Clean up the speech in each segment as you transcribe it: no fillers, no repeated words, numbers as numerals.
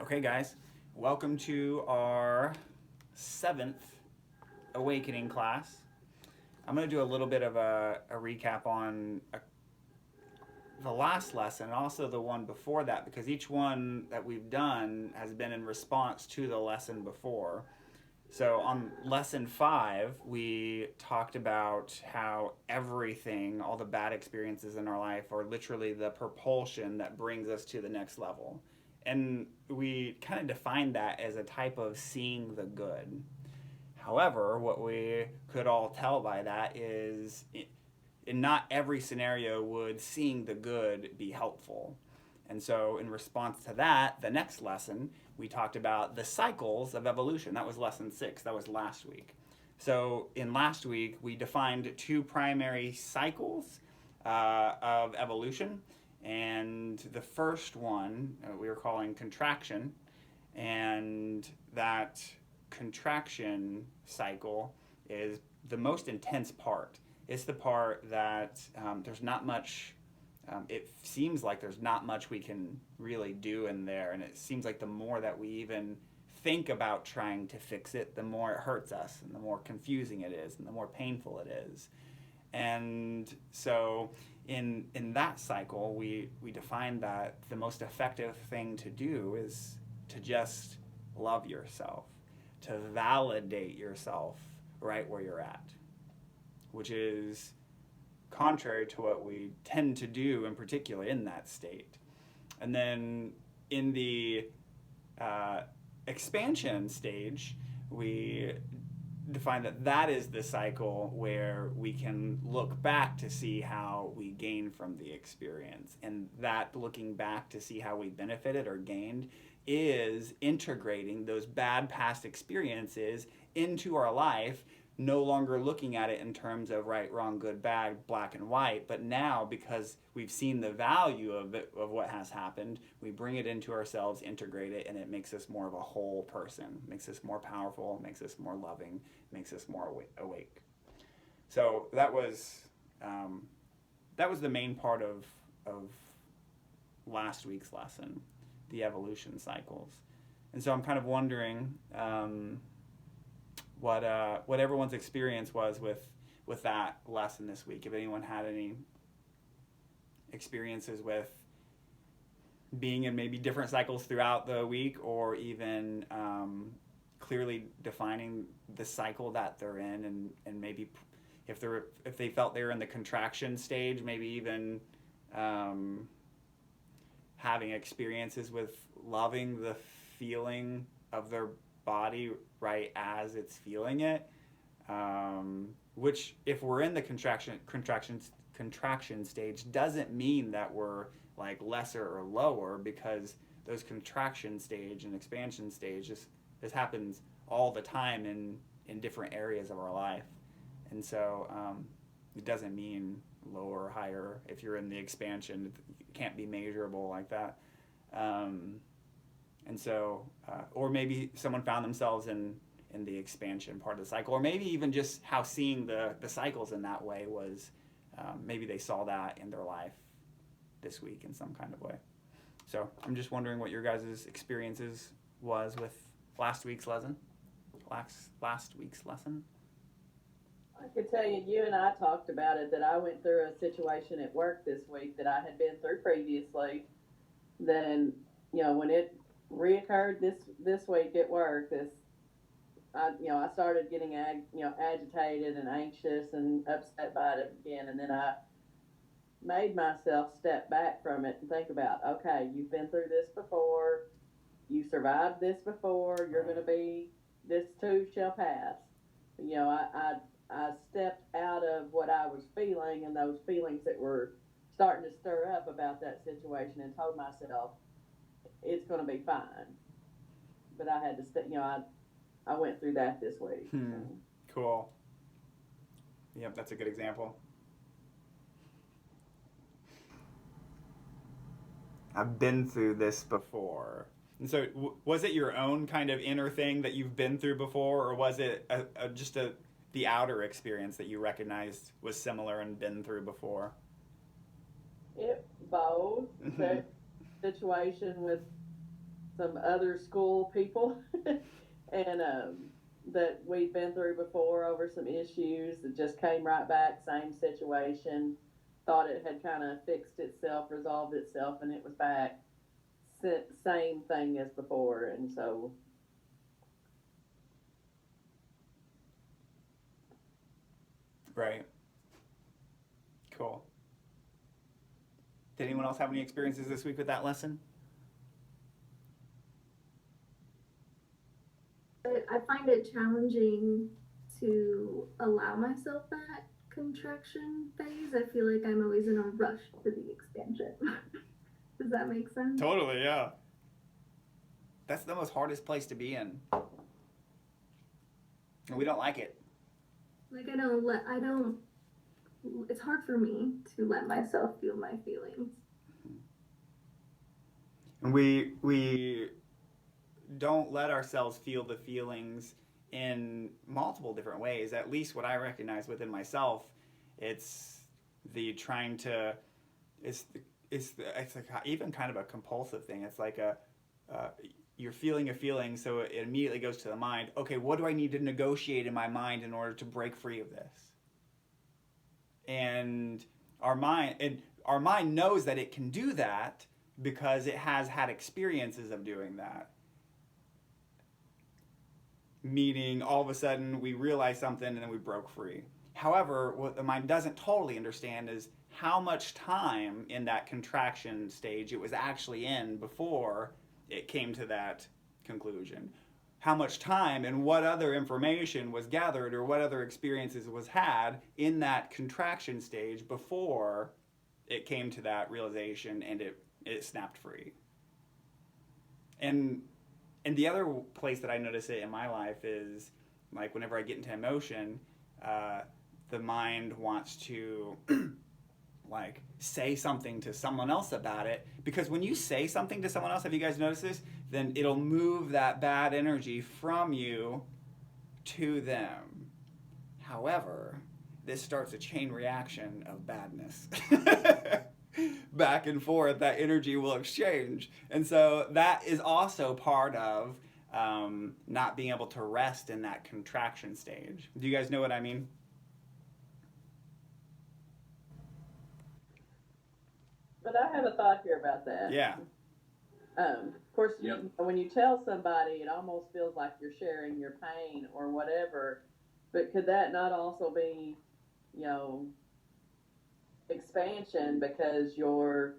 Okay, guys, welcome to our 7th awakening class. I'm going to do a little bit of a recap on the last lesson and also the one before that, because each one that we've done has been in response to the lesson before. So on lesson 5, we talked about how everything, all the bad experiences in our life, are literally the propulsion that brings us to the next level. And we kind of defined that as a type of seeing the good. However, what we could all tell by that is in not every scenario would seeing the good be helpful. And so, in response to that, the next lesson, we talked about the cycles of evolution. That was lesson 6, that was last week. So, in last week, we defined two primary cycles of evolution. And the first one we were calling contraction. And that contraction cycle is the most intense part. It's the part that there's not much, it seems like there's not much we can really do in there. And it seems like the more that we even think about trying to fix it, the more it hurts us and the more confusing it is and the more painful it is. And so in that cycle, we defined that the most effective thing to do is to just love yourself, to validate yourself right where you're at, which is contrary to what we tend to do in particular in that state. And then in the expansion stage, we define that that is the cycle where we can look back to see how we gain from the experience. And that looking back to see how we benefited or gained is integrating those bad past experiences into our life, no longer looking at it in terms of right, wrong, good, bad, black and white, but now because we've seen the value of it, of what has happened, we bring it into ourselves, integrate it, and it makes us more of a whole person, makes us more powerful, makes us more loving, makes us more awake. So that was the main part of last week's lesson, the evolution cycles. And so I'm kind of wondering what everyone's experience was with that lesson this week. If anyone had any experiences with being in maybe different cycles throughout the week, or even clearly defining the cycle that they're in, and maybe if they felt they were in the contraction stage, maybe even having experiences with loving the feeling of their body right as it's feeling it, which if we're in the contraction stage doesn't mean that we're like lesser or lower, because those contraction stage and expansion stages, this happens all the time in different areas of our life. And so it doesn't mean lower or higher. If you're in the expansion, it can't be measurable like that. And so, or maybe someone found themselves in the expansion part of the cycle, or maybe even just how seeing the cycles in that way was, maybe they saw that in their life this week in some kind of way. So I'm just wondering what your guys' experiences was with last week's lesson. Last week's lesson. I could tell you, you and I talked about it, that I went through a situation at work this week that I had been through previously. Then, when it reoccurred this week at work, I started getting agitated and anxious and upset by it again, and then I made myself step back from it and think about, okay, you've been through this before, you survived this before, you're going to be, this too shall pass. I stepped out of what I was feeling and those feelings that were starting to stir up about that situation, and told myself it's going to be fine. But I had to I went through that this week. So. Cool. Yep, that's a good example. I've been through this before. And so, was it your own kind of inner thing that you've been through before, or was it just the outer experience that you recognized was similar and been through before? It both. The situation with some other school people, and that we'd been through before over some issues that just came right back, same situation. Thought it had kind of fixed itself, resolved itself, and it was back. Same thing as before, and so Right. Cool. Did anyone else have any experiences this week with that lesson? I find it challenging to allow myself that contraction phase. I feel like I'm always in a rush to the expansion. Does that make sense? Totally, yeah. That's the most hardest place to be in. And we don't like it. Like it's hard for me to let myself feel my feelings. And we don't let ourselves feel the feelings in multiple different ways. At least what I recognize within myself, it's the trying to, it's like even kind of a compulsive thing. It's like you're feeling a feeling, so it immediately goes to the mind. Okay, what do I need to negotiate in my mind in order to break free of this? And our mind knows that it can do that because it has had experiences of doing that. Meaning, all of a sudden, we realize something and then we broke free. However, what the mind doesn't totally understand is how much time in that contraction stage it was actually in before it came to that conclusion. How much time and what other information was gathered or what other experiences was had in that contraction stage before it came to that realization and it snapped free. And the other place that I notice it in my life is like whenever I get into emotion, the mind wants to like say something to someone else about it, because when you say something to someone else, have you guys noticed this? Then it'll move that bad energy from you to them. However, this starts a chain reaction of badness. Back and forth, that energy will exchange. And so that is also part of not being able to rest in that contraction stage. Do you guys know what I mean? but I have a thought here about that. Yeah. Of course, when you tell somebody, it almost feels like you're sharing your pain or whatever. But could that not also be, you know, expansion because you're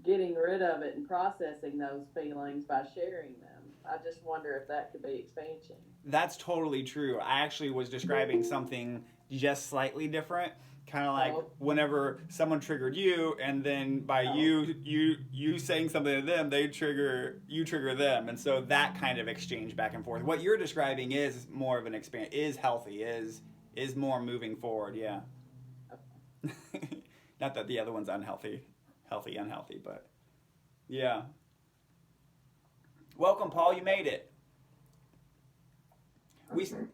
getting rid of it and processing those feelings by sharing them? I just wonder if that could be expansion. That's totally true. I actually was describing something just slightly different. Kind of like whenever someone triggered you, and then by you saying something to them, you trigger them, and so that kind of exchange back and forth. What you're describing is more of an experience, is healthy, is more moving forward. Yeah. Not that the other one's unhealthy, unhealthy, but yeah. Welcome, Paul. You made it.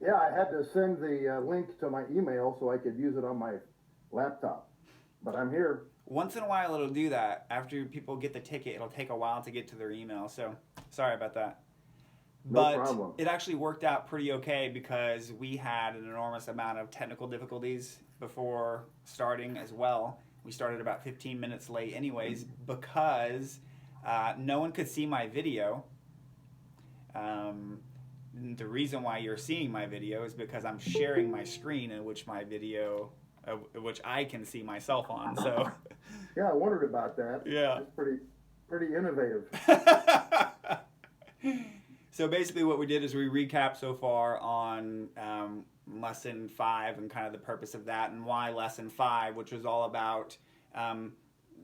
Yeah, I had to send the link to my email so I could use it on my laptop, but I'm here. Once in a while it'll do that. After people get the ticket, it'll take a while to get to their email, so sorry about that. No problem. It actually worked out pretty okay because we had an enormous amount of technical difficulties before starting as well. We started about 15 minutes late anyways because no one could see my video. The reason why you're seeing my video is because I'm sharing my screen in which my video, which I can see myself on. So yeah, I wondered about that. Yeah, it's pretty innovative. So basically, what we did is we recapped so far on lesson 5 and kind of the purpose of that, and why lesson 5, which was all about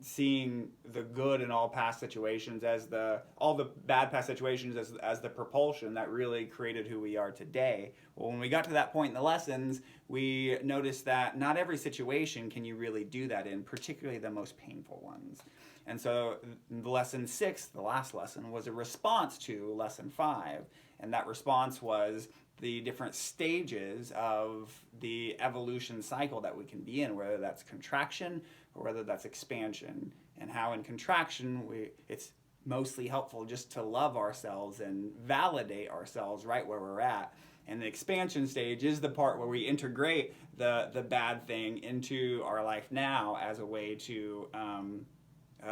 seeing the good in all past situations as all the bad past situations as the propulsion that really created who we are today. Well, when we got to that point in the lessons, we noticed that not every situation can you really do that in, particularly the most painful ones. And so lesson 6, the last lesson, was a response to lesson 5, and that response was the different stages of the evolution cycle that we can be in, whether that's contraction or whether that's expansion, and how in contraction it's mostly helpful just to love ourselves and validate ourselves right where we're at. And the expansion stage is the part where we integrate the bad thing into our life now as a way to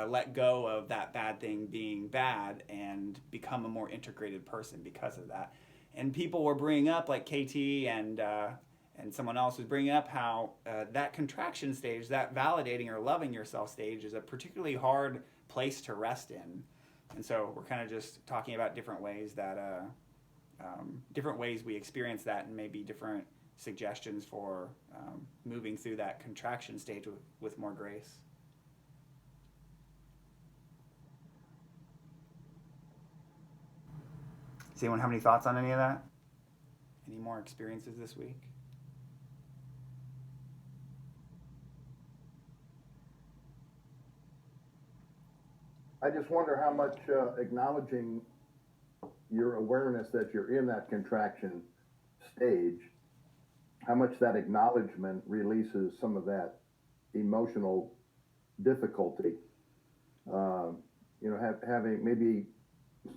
let go of that bad thing being bad and become a more integrated person because of that. And people were bringing up, like KT and someone else was bringing up, how that contraction stage, that validating or loving yourself stage, is a particularly hard place to rest in. And so we're kind of just talking about different ways that different ways we experience that, and maybe different suggestions for moving through that contraction stage with more grace. Does anyone have any thoughts on any of that? Any more experiences this week? I just wonder how much acknowledging your awareness that you're in that contraction stage, how much that acknowledgement releases some of that emotional difficulty. Having maybe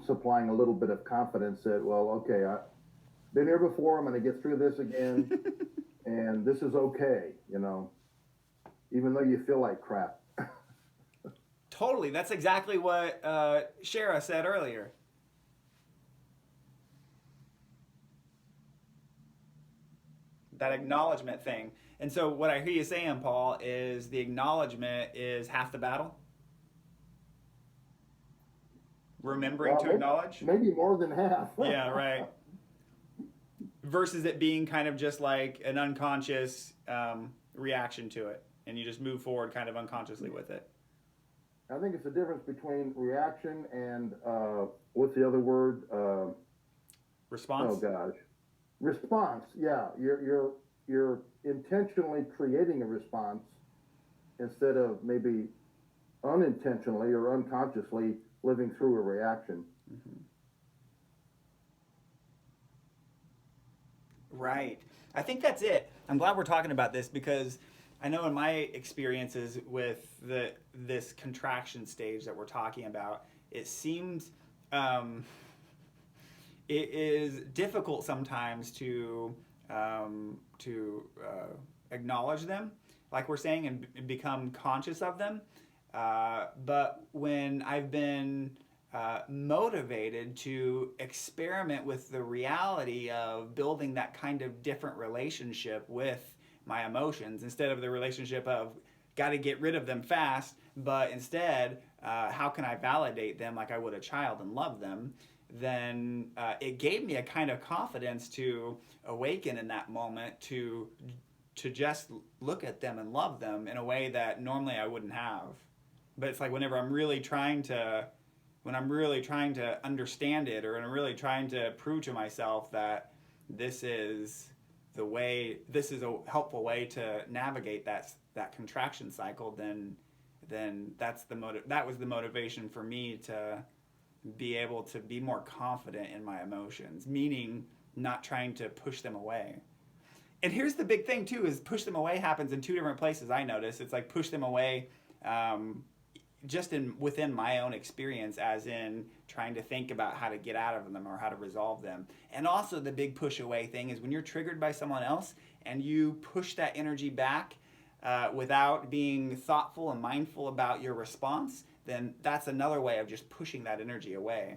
supplying a little bit of confidence that, well, okay, I've been here before, I'm going to get through this again, and this is okay, even though you feel like crap. Totally. That's exactly what Shara said earlier. That acknowledgement thing. And so what I hear you saying, Paul, is the acknowledgement is half the battle. Remembering to acknowledge. Maybe more than half. Yeah, right. Versus it being kind of just like an unconscious reaction to it, and you just move forward kind of unconsciously with it. I think it's the difference between reaction and what's the other word? Response. Oh gosh, response. Yeah, you're intentionally creating a response instead of maybe unintentionally or unconsciously living through a reaction. Mm-hmm. Right. I think that's it. I'm glad we're talking about this, because I know in my experiences with this contraction stage that we're talking about, it seems it is difficult sometimes to acknowledge them, like we're saying, and become conscious of them. But when I've been motivated to experiment with the reality of building that kind of different relationship with my emotions, instead of the relationship of got to get rid of them fast, but instead how can I validate them like I would a child and love them, then it gave me a kind of confidence to awaken in that moment to just look at them and love them in a way that normally I wouldn't have. But it's like whenever I'm really trying to understand it, or when I'm really trying to prove to myself that this is a helpful way to navigate that contraction cycle, then that was the motivation for me to be able to be more confident in my emotions, meaning not trying to push them away. And here's the big thing too, is push them away happens in two different places. I notice it's like push them away just within my own experience, as in trying to think about how to get out of them or how to resolve them. And also the big push away thing is when you're triggered by someone else and you push that energy back without being thoughtful and mindful about your response, then that's another way of just pushing that energy away.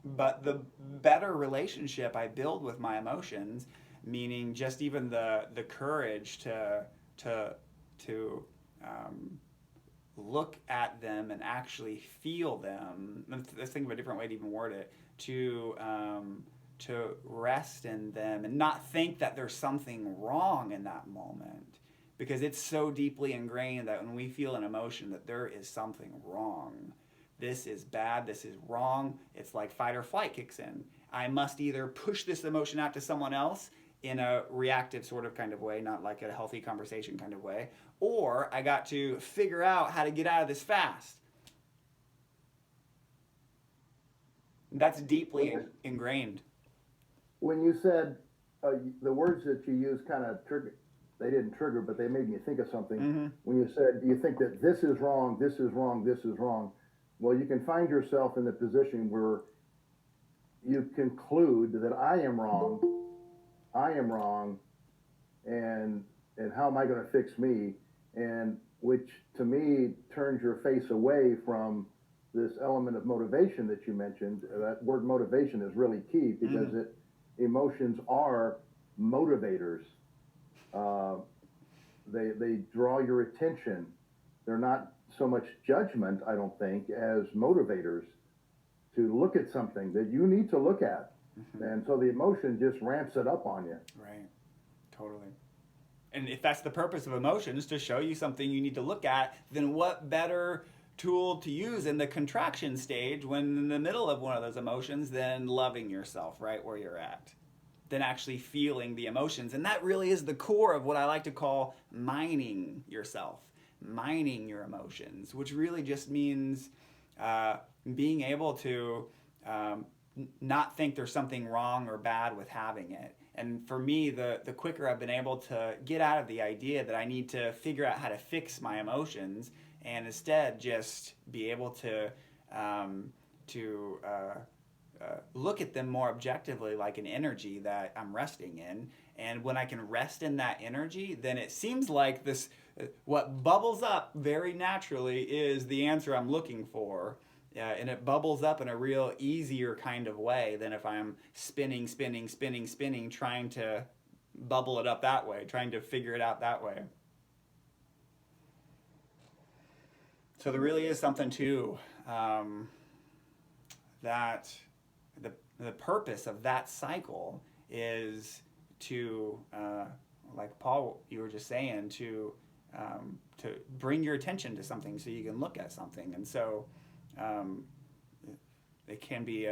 But the better relationship I build with my emotions, meaning just even the courage to look at them and actually feel them. Let's think of a different way to even word it. To rest in them and not think that there's something wrong in that moment, because it's so deeply ingrained that when we feel an emotion that there is something wrong. This is bad, this is wrong. It's like fight or flight kicks in. I must either push this emotion out to someone else in a reactive sort of kind of way, not like a healthy conversation kind of way, or I got to figure out how to get out of this fast. That's deeply ingrained. When you said the words that you use kind of they didn't trigger, but they made me think of something. Mm-hmm. When you said, you think that this is wrong, this is wrong, this is wrong. Well, you can find yourself in the position where you conclude that I am wrong, and how am I going to fix me? And which to me turns your face away from this element of motivation that you mentioned. That word motivation is really key because emotions are motivators. They draw your attention. They're not so much judgment, I don't think, as motivators to look at something that you need to look at. And so the emotion just ramps it up on you. Right. Totally. And if that's the purpose of emotions, to show you something you need to look at, then what better tool to use in the contraction stage when in the middle of one of those emotions than loving yourself right where you're at, than actually feeling the emotions. And that really is the core of what I like to call mining yourself, mining your emotions, which really just means being able to not think there's something wrong or bad with having it. And for me, the quicker I've been able to get out of the idea that I need to figure out how to fix my emotions and instead just be able to look at them more objectively like an energy that I'm resting in. And when I can rest in that energy, then it seems like this, what bubbles up very naturally is the answer I'm looking for. And it bubbles up in a real easier kind of way than if I'm spinning, trying to bubble it up that way, trying to figure it out that way. So there really is something to that the purpose of that cycle is to, like Paul, you were just saying, to bring your attention to something so you can look at something. And so it can be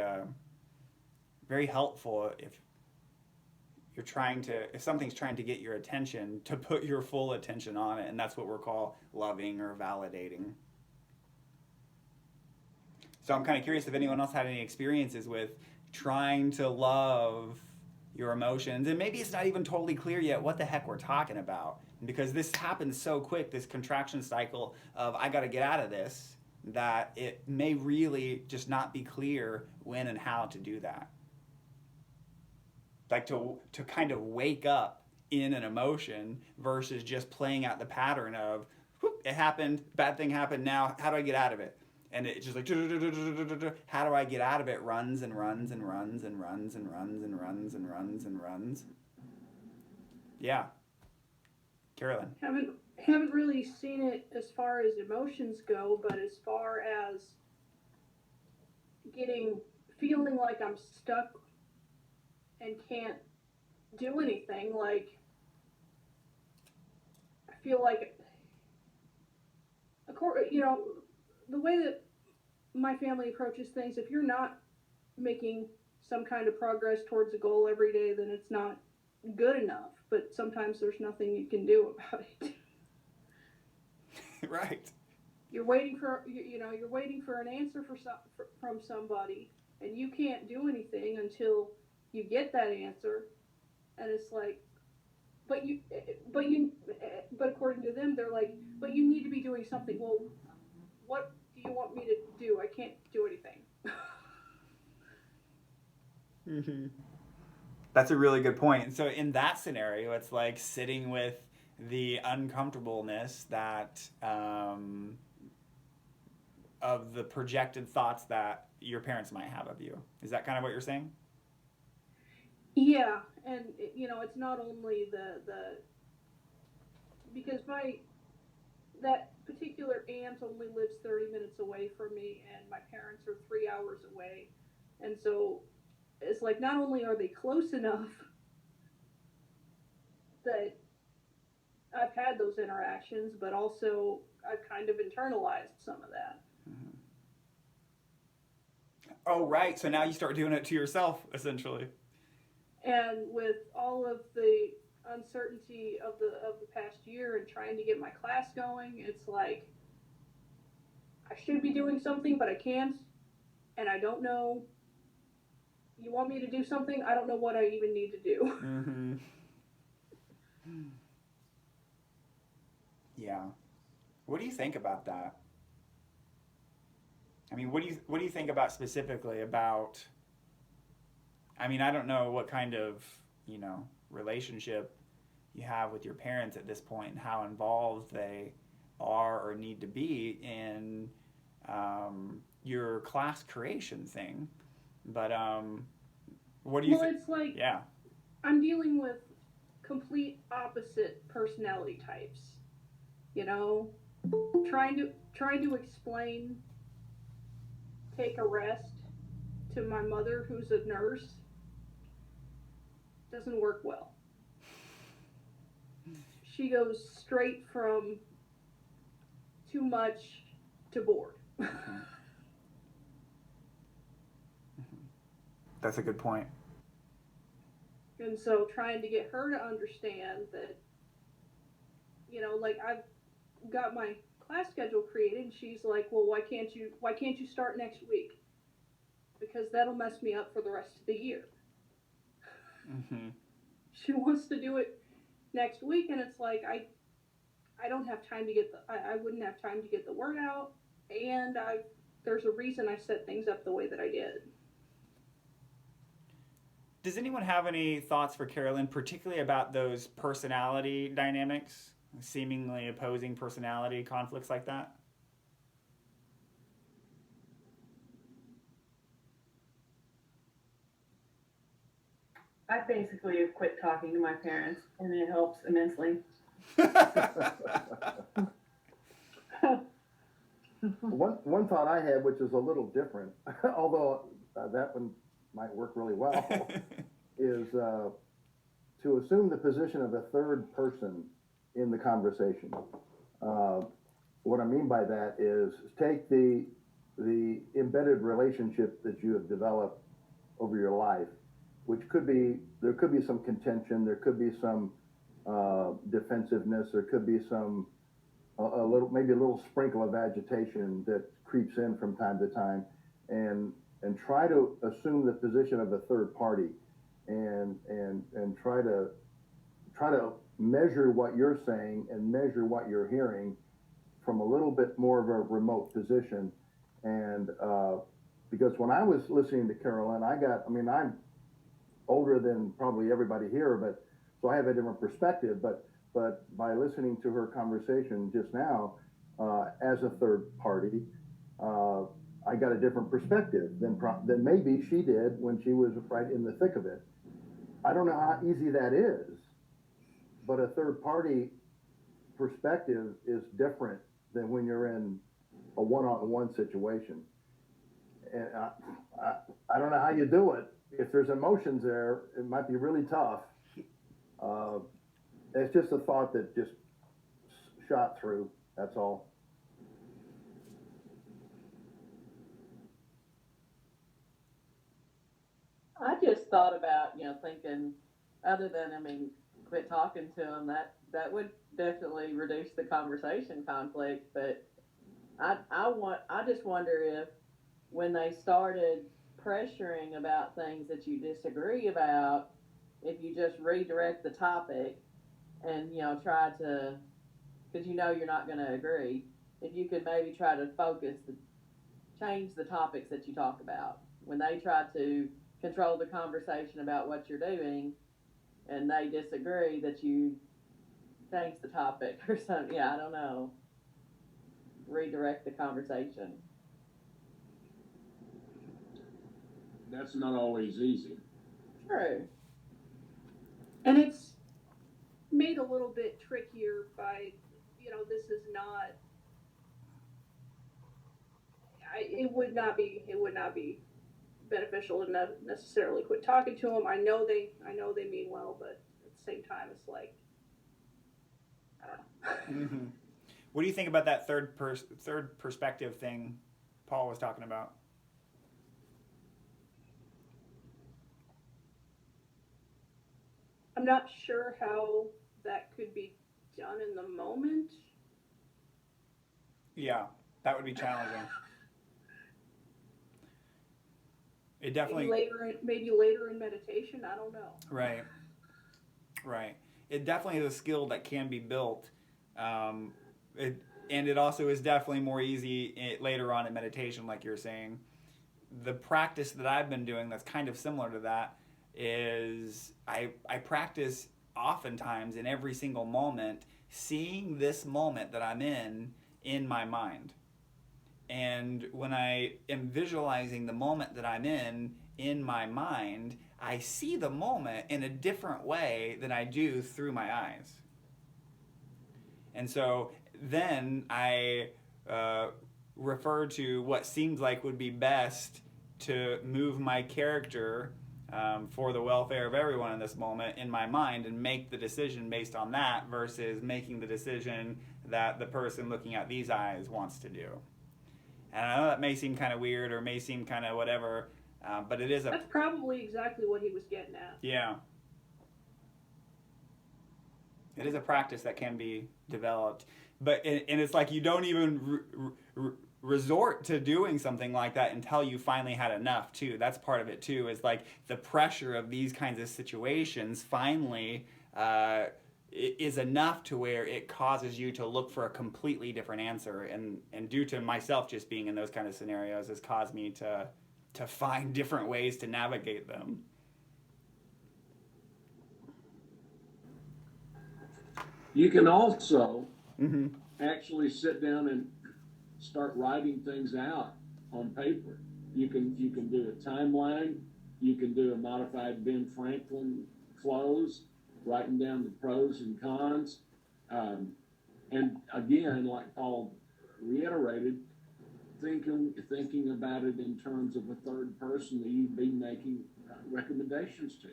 very helpful if something's trying to get your attention, to put your full attention on it, and that's what we're called loving or validating. So I'm kind of curious if anyone else had any experiences with trying to love your emotions, and maybe it's not even totally clear yet what the heck we're talking about, because this happens so quick, this contraction cycle of I got to get out of this, that it may really just not be clear when and how to do that. Like to kind of wake up in an emotion versus just playing out the pattern of, whoop, it happened, bad thing happened, now how do I get out of it? And it's just like, how do I get out of it? Runs and runs and runs and runs and runs and runs and runs and runs. Yeah. Carolyn. Haven't really seen it as far as emotions go, but as far as feeling like I'm stuck and can't do anything, like I feel like, the way that my family approaches things, if you're not making some kind of progress towards a goal every day, then it's not good enough. But sometimes there's nothing you can do about it. Right. You're waiting for an answer from somebody, and you can't do anything until you get that answer. And it's like, but according to them, they're like, but you need to be doing something. Well, what do you want me to do? I can't do anything. Mm-hmm. That's a really good point. So in that scenario, it's like sitting with the uncomfortableness that of the projected thoughts that your parents might have of you. Is that kind of what you're saying? Yeah, and it's not only because that particular aunt only lives 30 minutes away from me, and my parents are 3 hours away, and so it's like not only are they close enough that I've had those interactions, but also I've kind of internalized some of that. Mm-hmm. Oh, right. So now you start doing it to yourself, essentially. And with all of the uncertainty of the past year and trying to get my class going, it's like I should be doing something, but I can't, and I don't know. You want me to do something? I don't know what I even need to do. Mm-hmm. Yeah. What do you think about that? I mean, what do you think about specifically about? I mean, I don't know what kind of, relationship you have with your parents at this point and how involved they are or need to be in your class creation thing. But what do you Well, think? it's like Yeah. I'm dealing with complete opposite personality types. You know, trying to explain take a rest to my mother who's a nurse doesn't work well. She goes straight from too much to bored. That's a good point. And so trying to get her to understand that, like I've got my class schedule created and she's like, well, why can't you start next week? Because that'll mess me up for the rest of the year. Mm-hmm. She wants to do it next week and it's like I don't have time to I wouldn't have time to get the word out, and there's a reason I set things up the way that I did. Does anyone have any thoughts for Carolyn, particularly about those personality dynamics, seemingly opposing personality conflicts like that? I basically have quit talking to my parents, and it helps immensely. One thought I had, which is a little different, although that one might work really well, is to assume the position of a third person in the conversation. What I mean by that is take the embedded relationship that you have developed over your life, which there could be some contention, there could be some defensiveness, there could be some maybe a little sprinkle of agitation that creeps in from time to time, and try to assume the position of a third party, and try to measure what you're saying and measure what you're hearing from a little bit more of a remote position. And because when I was listening to Carolyn, I'm older than probably everybody here, but so I have a different perspective, but by listening to her conversation just now, as a third party, I got a different perspective than maybe she did when she was right in the thick of it. I don't know how easy that is, but a third party perspective is different than when you're in a one-on-one situation. And I don't know how you do it. If there's emotions there, it might be really tough. It's just a thought that just shot through, that's all. I just thought about, thinking, other than, quit talking to them, that would definitely reduce the conversation conflict. But I just wonder if when they started pressuring about things that you disagree about, if you just redirect the topic and, try to, because you're not going to agree, if you could maybe try to change the topics that you talk about. When they try to control the conversation about what you're doing and they disagree, that you change the topic or something. Yeah, I don't know. Redirect the conversation. That's not always easy. True. And it's made a little bit trickier by, this is not. It would not be beneficial to necessarily quit talking to them. I know they mean well, but at the same time, it's like, I don't know. Mm-hmm. What do you think about that third perspective thing Paul was talking about? I'm not sure how that could be done in the moment. Yeah, that would be challenging. It definitely Maybe later in meditation. I don't know. Right. It definitely is a skill that can be built. and it also is definitely more easy later on in meditation, like you're saying. The practice that I've been doing that's kind of similar to that is I practice oftentimes in every single moment, seeing this moment that I'm in my mind. And when I am visualizing the moment that I'm in my mind, I see the moment in a different way than I do through my eyes. And so then I refer to what seems like would be best to move my character for the welfare of everyone in this moment in my mind, and make the decision based on that versus making the decision that the person looking at these eyes wants to do. And I know that may seem kind of weird or may seem kind of whatever, but it is That's probably exactly what he was getting at. Yeah. It is a practice that can be developed, but and it's like you don't even resort to doing something like that until you finally had enough too. That's part of it too, is like the pressure of these kinds of situations finally is enough to where it causes you to look for a completely different answer, and due to myself just being in those kind of scenarios has caused me to find different ways to navigate them. You can also actually sit down and start writing things out on paper. You can do a timeline. You can do a modified Ben Franklin flows, writing down the pros and cons. And again, like Paul reiterated, thinking about it in terms of a third person that you'd be making recommendations to.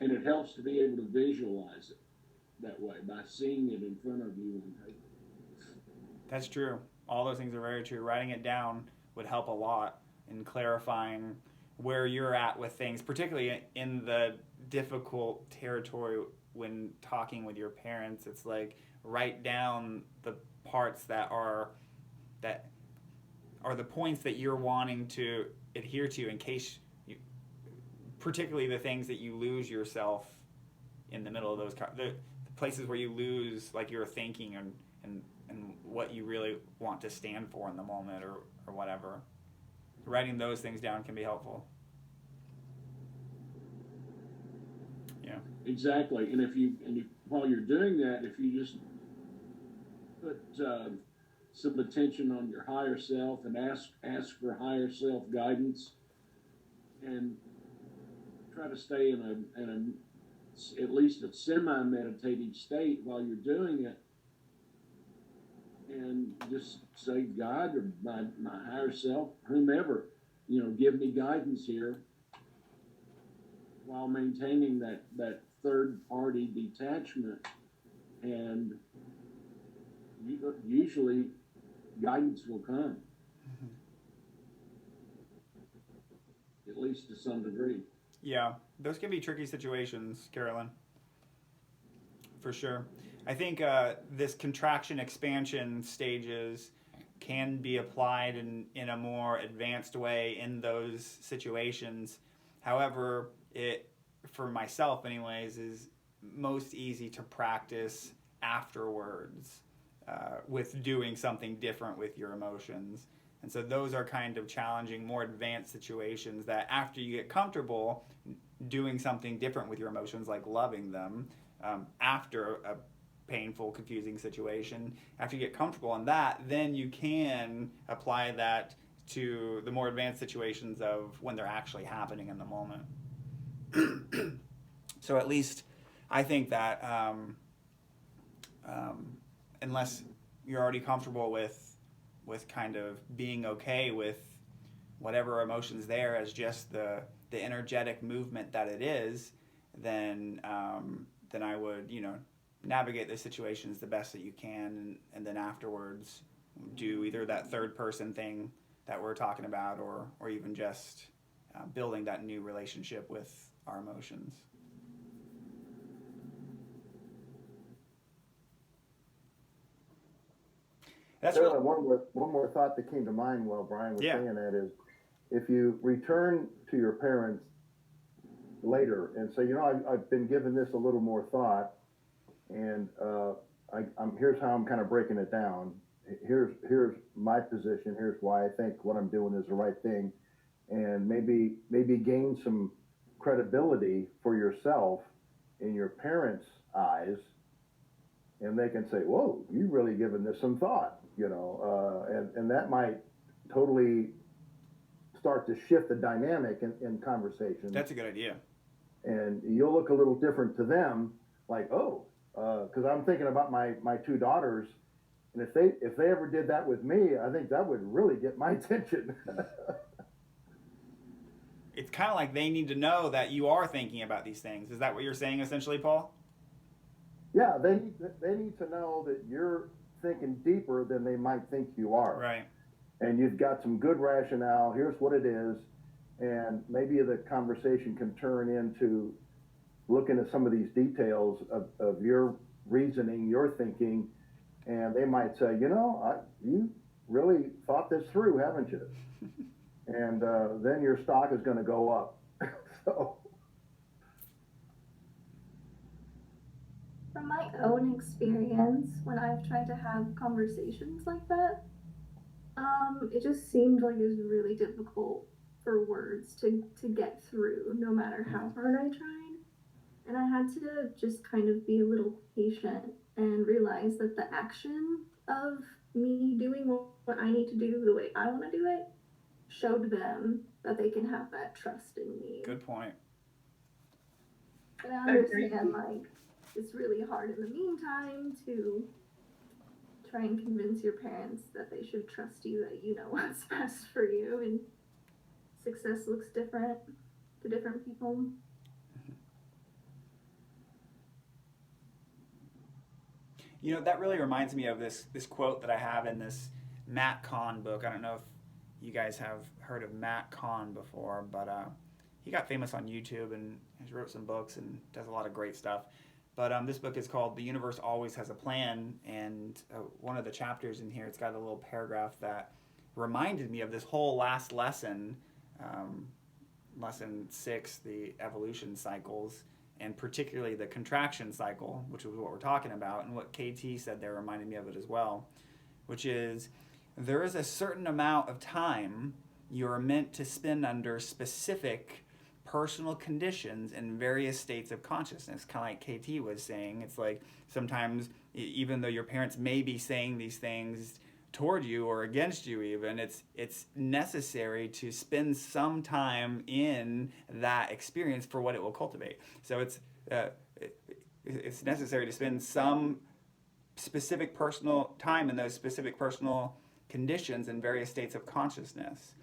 And it helps to be able to visualize it that way by seeing it in front of you on paper. That's true. All those things are very true. Writing it down would help a lot in clarifying where you're at with things, particularly in the difficult territory when talking with your parents. It's like write down the parts that are the points that you're wanting to adhere to, in case you, particularly the things that you lose yourself in the middle of those the places where you lose like your thinking and what you really want to stand for in the moment or whatever. Writing those things down can be helpful. Yeah. Exactly. And if while you're doing that, if you just put some attention on your higher self and ask for higher self guidance, and try to stay in a at least a semi-meditative state while you're doing it, and just say, God or my higher self, whomever, give me guidance here, while maintaining that third party detachment. And usually guidance will come, at least to some degree. Yeah, those can be tricky situations, Carolyn, for sure. I think this contraction expansion stages can be applied in a more advanced way in those situations. However, it, for myself anyways, is most easy to practice afterwards with doing something different with your emotions. And so those are kind of challenging, more advanced situations that after you get comfortable doing something different with your emotions, like loving them, after a painful, confusing situation, after you get comfortable in that, then you can apply that to the more advanced situations of when they're actually happening in the moment. So at least I think that unless you're already comfortable with kind of being okay with whatever emotion's there as just the energetic movement that it is, then I would, navigate the situations the best that you can, and then afterwards do either that third person thing that we're talking about, or even just building that new relationship with our emotions. That's Sarah, really, one more thought that came to mind while Brian was saying that is, if you return to your parents later and say, I've been given this a little more thought, And here's how I'm kind of breaking it down. Here's my position. Here's why I think what I'm doing is the right thing, and maybe gain some credibility for yourself in your parents' eyes, and they can say, "Whoa, you've really given this some thought," and that might totally start to shift the dynamic in conversation. That's a good idea. And you'll look a little different to them, like, oh, because I'm thinking about my two daughters, and if they ever did that with me, I think that would really get my attention. It's kind of like they need to know that you are thinking about these things. Is that what you're saying essentially, Paul? Yeah, they need to know that you're thinking deeper than they might think you are. Right. And you've got some good rationale. Here's what it is. And maybe the conversation can turn into looking at some of these details of your reasoning, your thinking, and they might say, you really thought this through, haven't you? And then your stock is going to go up. So. From my own experience, when I've tried to have conversations like that, it just seemed like it was really difficult for words to get through, no matter how hard I tried. And I had to just kind of be a little patient and realize that the action of me doing what I need to do the way I want to do it showed them that they can have that trust in me. Good point. But I understand, like, it's really hard in the meantime to try and convince your parents that they should trust you, that you know what's best for you, and success looks different to different people. That really reminds me of this quote that I have in this Matt Kahn book. I don't know if you guys have heard of Matt Kahn before, but he got famous on YouTube and he wrote some books and does a lot of great stuff. But this book is called The Universe Always Has a Plan, and one of the chapters in here, it's got a little paragraph that reminded me of this whole last lesson, lesson 6, the evolution cycles, and particularly the contraction cycle, which is what we're talking about, and what KT said there reminded me of it as well, which is there is a certain amount of time you're meant to spend under specific personal conditions in various states of consciousness. Kind of like KT was saying, it's like sometimes even though your parents may be saying these things toward you or against you even, it's necessary to spend some time in that experience for what it will cultivate. So it's necessary to spend some specific personal time in those specific personal conditions in various states of consciousness.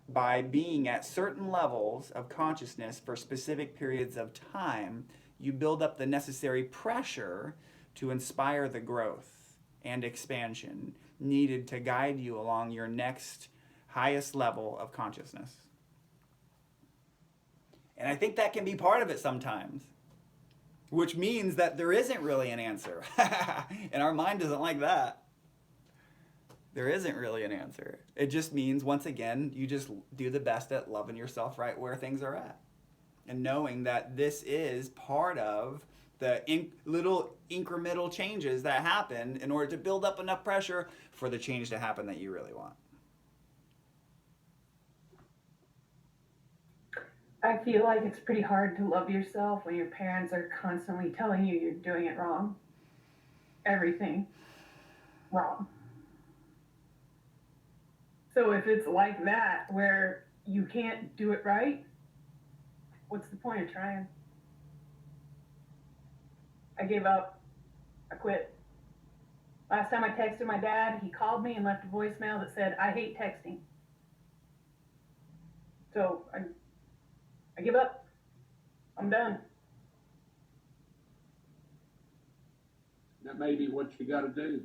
By being at certain levels of consciousness for specific periods of time, you build up the necessary pressure to inspire the growth and expansion needed to guide you along your next highest level of consciousness. And I think that can be part of it sometimes, which means that there isn't really an answer. And our mind doesn't like that. There isn't really an answer. It just means, once again, you just do the best at loving yourself right where things are at. And knowing that this is part of the little incremental changes that happen in order to build up enough pressure for the change to happen that you really want. I feel like it's pretty hard to love yourself when your parents are constantly telling you you're doing it wrong. Everything wrong. So if it's like that, where you can't do it right, what's the point of trying? I gave up. I quit. Last time I texted my dad, he called me and left a voicemail that said, "I hate texting." So I give up. I'm done. That may be what you got to do.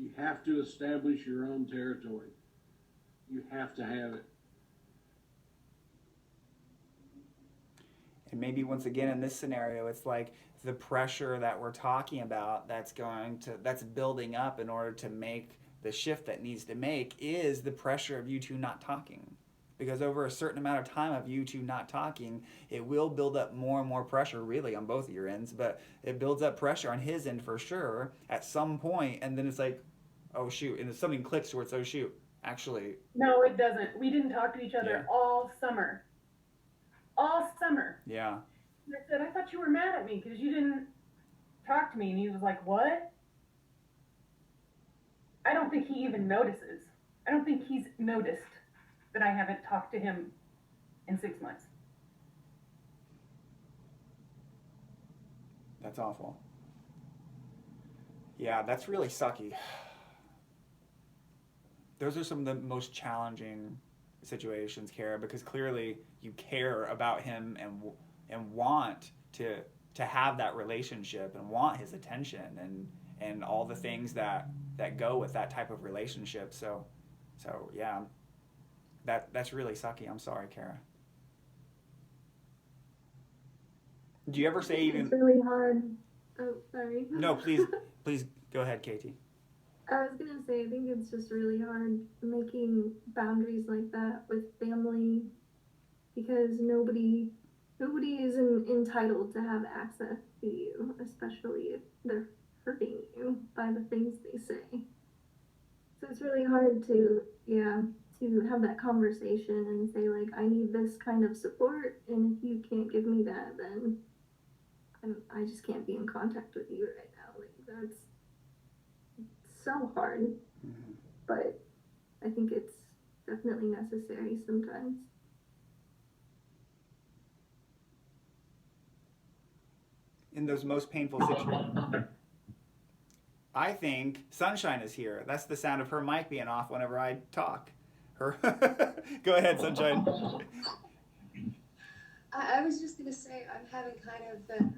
You have to establish your own territory. You have to have it. And maybe once again in this scenario, it's like the pressure that we're talking about that's building up in order to make the shift that needs to make is the pressure of you two not talking. because over a certain amount of time of you two not talking, it will build up more and more pressure, really, on both of your ends, but it builds up pressure on his end for sure at some point, and then it's like, oh shoot, and if something clicks to where it's, oh shoot, actually, No, it doesn't. We didn't talk to each other Yeah. all summer. All summer. yeah. And I said, I thought you were mad at me because you didn't talk to me. And he was like, what? I don't think he even notices. I don't think he's noticed that I haven't talked to him in 6 months. That's awful. Yeah, that's really sucky. Those are some of the most challenging situations, Kara, because clearly you care about him and want to have that relationship and want his attention and all the things that go with that type of relationship. So yeah, that's really sucky. I'm sorry, Kara. Do you ever say even? It's really hard. Oh, sorry. No, please go ahead, Katie. I was gonna say, I think it's just really hard making boundaries like that with family because nobody is entitled to have access to you, especially if they're hurting you by the things they say. So it's really hard to have that conversation and say like, I need this kind of support, and if you can't give me that, then I just can't be in contact with you right now. Like that's so hard, Mm-hmm. but I think it's definitely necessary sometimes. In those most painful situations. I think Sunshine is here. That's the sound of her mic being off whenever I talk. Her. Go ahead, Sunshine. I was just going to say I'm having kind of a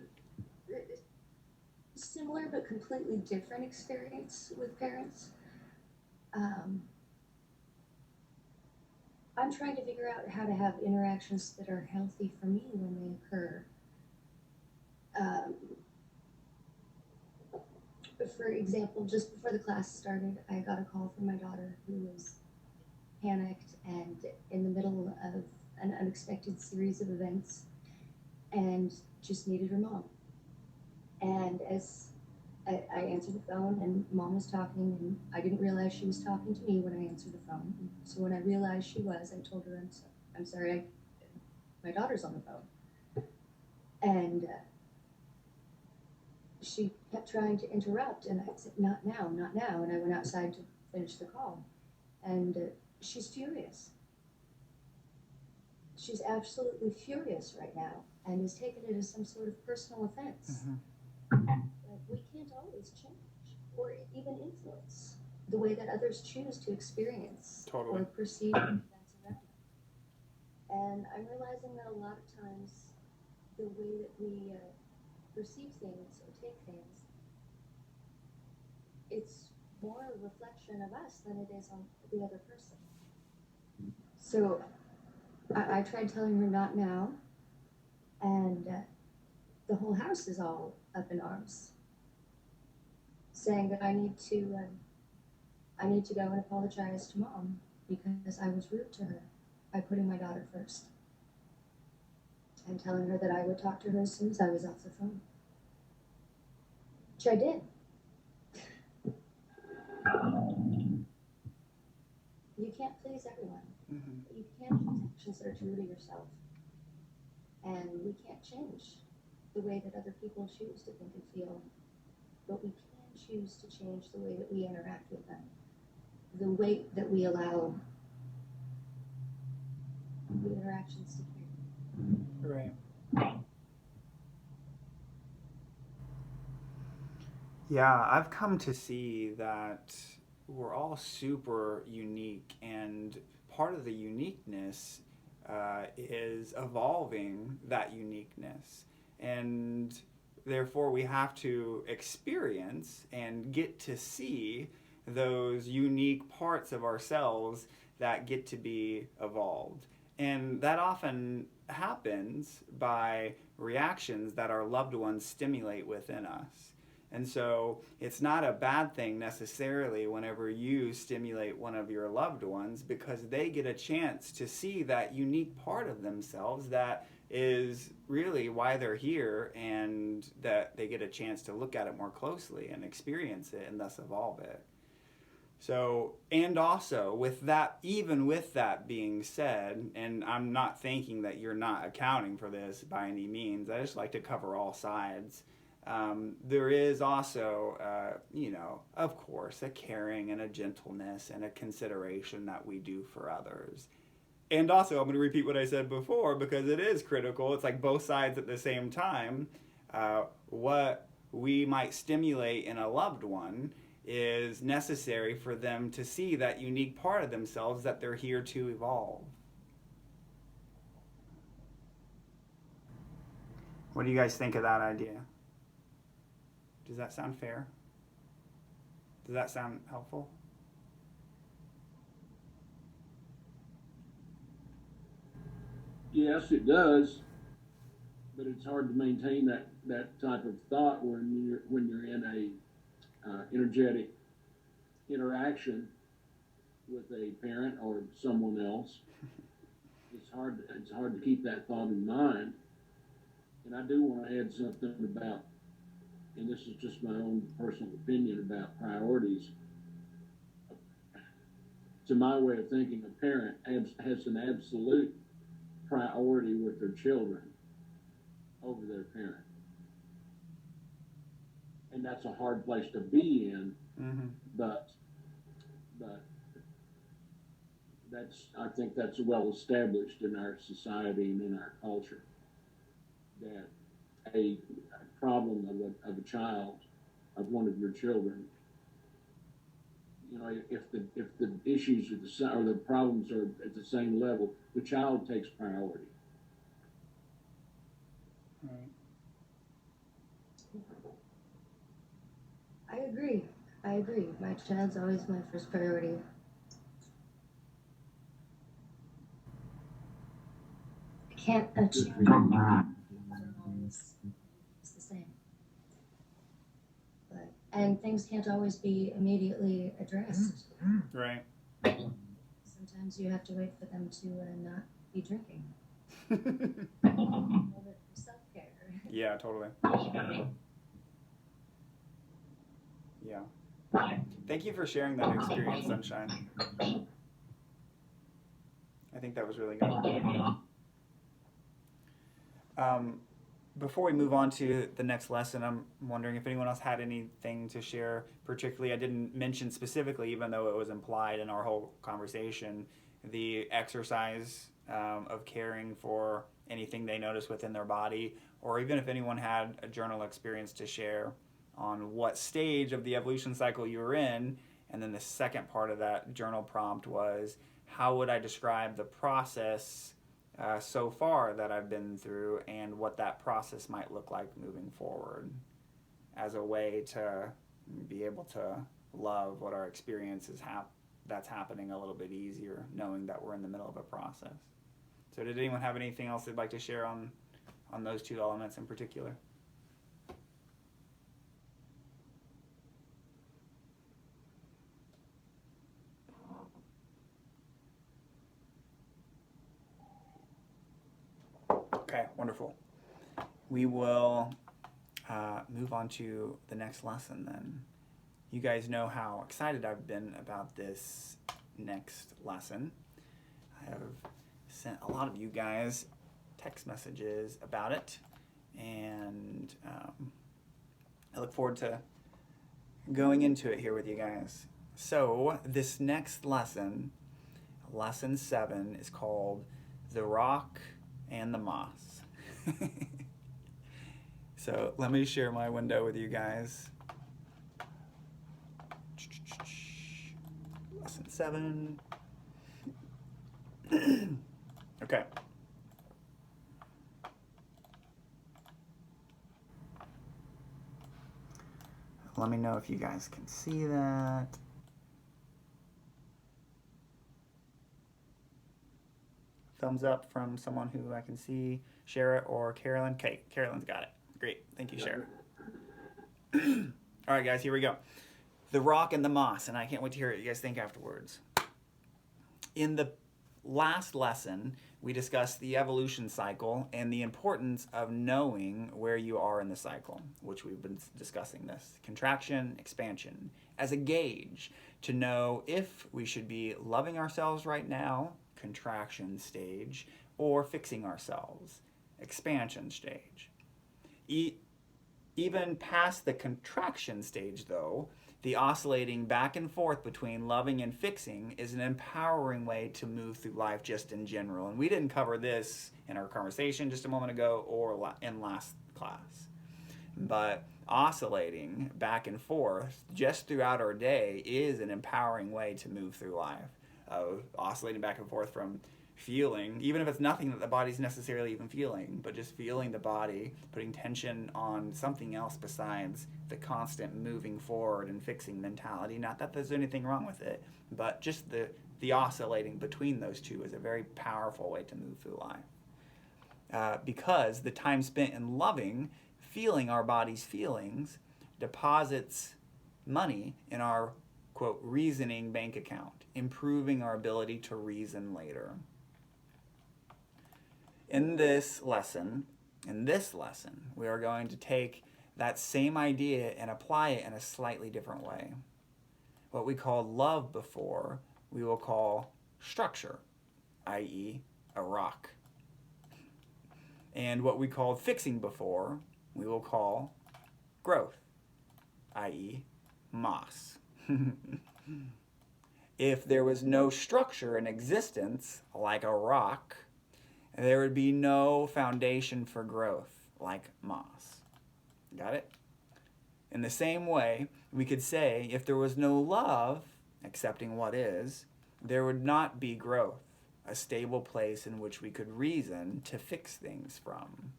similar but completely different experience with parents. I'm trying to figure out how to have interactions that are healthy for me when they occur. For example, just before the class started, I got a call from my daughter who was panicked and in the middle of an unexpected series of events and just needed her mom. And as I answered the phone and mom was talking, and I didn't realize she was talking to me when I answered the phone. So when I realized she was, I told her, I'm sorry, my daughter's on the phone. And she kept trying to interrupt, and I said, not now, not now. And I went outside to finish the call. And she's furious. She's absolutely furious right now and has taken it as some sort of personal offense. Mm-hmm. Like, we can't always change or even influence the way that others choose to experience Totally. or perceive events around them. And I'm realizing that a lot of times the way that we perceive things or take things, it's more a reflection of us than it is on the other person. So I tried telling her not now, and the whole house is all up in arms, saying that I need to go and apologize to mom because I was rude to her by putting my daughter first, and telling her that I would talk to her as soon as I was off the phone, which I did. You can't please everyone. Mm-hmm. You can't take actions that are true to yourself. And we can't change the way that other people choose to think and feel. But we can choose to change the way that we interact with them. The way that we allow the interactions to carry. Right. Yeah, I've come to see that we're all super unique, and part of the uniqueness is evolving that uniqueness. And therefore, we have to experience and get to see those unique parts of ourselves that get to be evolved. And that often happens by reactions that our loved ones stimulate within us. And so it's not a bad thing necessarily whenever you stimulate one of your loved ones, because they get a chance to see that unique part of themselves that is really why they're here, and that they get a chance to look at it more closely and experience it and thus evolve it. So, and also with that, even with that being said, and I'm not thinking that you're not accounting for this by any means, I just like to cover all sides. There is also, of course, a caring and a gentleness and a consideration that we do for others. And also, I'm going to repeat what I said before because it is critical. It's like both sides at the same time. What we might stimulate in a loved one is necessary for them to see that unique part of themselves that they're here to evolve. What do you guys think of that idea? Does that sound fair? Does that sound helpful? Yes, it does, but it's hard to maintain that type of thought when you're in a energetic interaction with a parent or someone else. It's hard to keep that thought in mind. And I do want to add something about, and this is just my own personal opinion about priorities. To my way of thinking, a parent has an absolute priority with their children over their parent. And that's a hard place to be in, but I think that's well established in our society and in our culture, that a problem of a child, of one of your children, if the issues are the same, or the problems are at the same level, the child takes priority. Right. I agree. My child's always my first priority. I can't achieve it. It's the same. And things can't always be immediately addressed. Right. Sometimes you have to wait for them to not be drinking. A little bit for self-care. Yeah, totally. Yeah. Thank you for sharing that experience, Sunshine. I think that was really good. Before we move on to the next lesson, I'm wondering if anyone else had anything to share. Particularly, I didn't mention specifically, even though it was implied in our whole conversation, the exercise of caring for anything they notice within their body, or even if anyone had a journal experience to share on what stage of the evolution cycle you were in. And then the second part of that journal prompt was, how would I describe the process so far that I've been through, and what that process might look like moving forward, as a way to be able to love what our experiences that's happening a little bit easier, knowing that we're in the middle of a process. So did anyone have anything else they'd like to share on those two elements in particular? Okay, wonderful. We will move on to the next lesson then. You guys know how excited I've been about this next lesson. I have sent a lot of you guys text messages about it, and I look forward to going into it here with you guys. So this next lesson, lesson 7, is called The Rock and the Moss. So let me share my window with you guys. Lesson 7. Okay. Let me know if you guys can see that. Thumbs up from someone who I can see. Share it or Carolyn. Okay, Carolyn's got it. Great. Thank you, Sharon. All right, guys, here we go. The rock and the moss, and I can't wait to hear what you guys think afterwards. In the last lesson, we discussed the evolution cycle and the importance of knowing where you are in the cycle, which we've been discussing this. Contraction, expansion, as a gauge to know if we should be loving ourselves right now, contraction stage, or fixing ourselves, expansion stage. Even past the contraction stage, though, the oscillating back and forth between loving and fixing is an empowering way to move through life just in general. And we didn't cover this in our conversation just a moment ago or in last class. But oscillating back and forth just throughout our day is an empowering way to move through life. Oscillating back and forth from feeling, even if it's nothing that the body's necessarily even feeling, but just feeling the body, putting tension on something else besides the constant moving forward and fixing mentality. Not that there's anything wrong with it, but just the oscillating between those two is a very powerful way to move through life. Because the time spent in loving, feeling our body's feelings, deposits money in our, quote, reasoning bank account, improving our ability to reason later. In this lesson, we are going to take that same idea and apply it in a slightly different way. What we called love before, we will call structure, i.e., a rock. And what we called fixing before, we will call growth, i.e., moss. If there was no structure in existence, like a rock, there would be no foundation for growth, like moss. Got it? In the same way, we could say if there was no love, accepting what is, there would not be growth, a stable place in which we could reason to fix things from.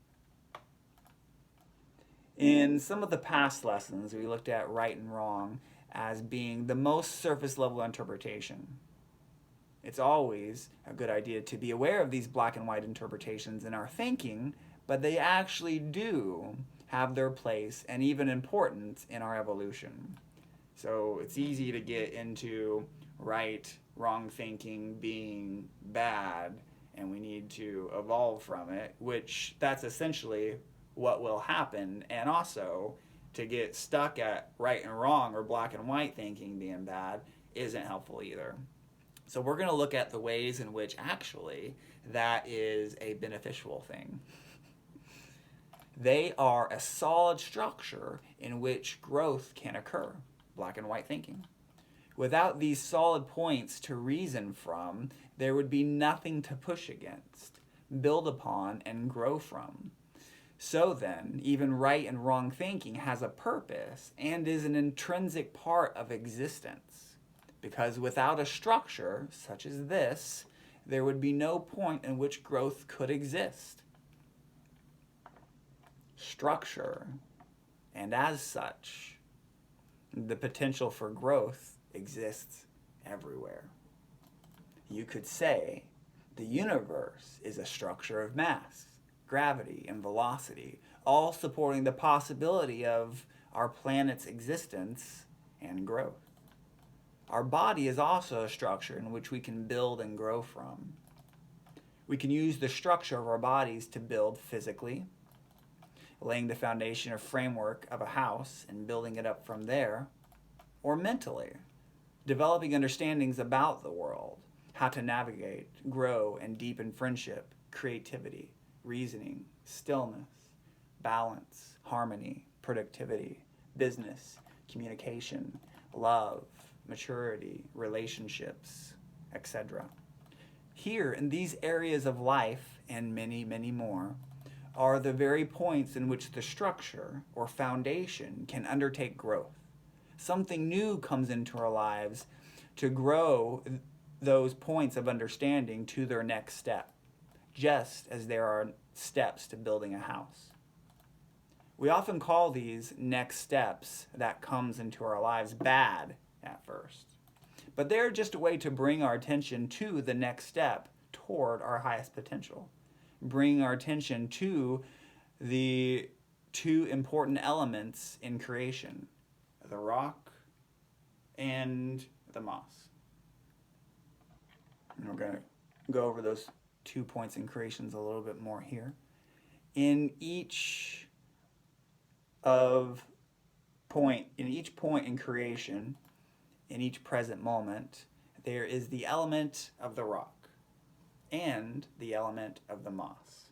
In some of the past lessons, we looked at right and wrong as being the most surface level interpretation. It's always a good idea to be aware of these black and white interpretations in our thinking, but they actually do have their place and even importance in our evolution. So it's easy to get into right, wrong thinking being bad, and we need to evolve from it, which that's essentially what will happen. And also, to get stuck at right and wrong or black and white thinking being bad isn't helpful either. So we're going to look at the ways in which actually that is a beneficial thing. They are a solid structure in which growth can occur, black and white thinking. Without these solid points to reason from, there would be nothing to push against, build upon, and grow from. So then, even right and wrong thinking has a purpose and is an intrinsic part of existence. Because without a structure, such as this, there would be no point in which growth could exist. Structure, and as such, the potential for growth exists everywhere. You could say the universe is a structure of mass, gravity, and velocity, all supporting the possibility of our planet's existence and growth. Our body is also a structure in which we can build and grow from. We can use the structure of our bodies to build physically, laying the foundation or framework of a house and building it up from there, or mentally, developing understandings about the world, how to navigate, grow, and deepen friendship, creativity, reasoning, stillness, balance, harmony, productivity, business, communication, love, maturity, relationships, etc. Here, in these areas of life, and many, many more, are the very points in which the structure or foundation can undertake growth. Something new comes into our lives to grow those points of understanding to their next step, just as there are steps to building a house. We often call these next steps that comes into our lives bad at first, but they're just a way to bring our attention to the next step toward our highest potential, bring our attention to the two important elements in creation, the rock and the moss. And we're going to go over those 2 points in creations a little bit more here. In each point in creation, in each present moment, there is the element of the rock and the element of the moss.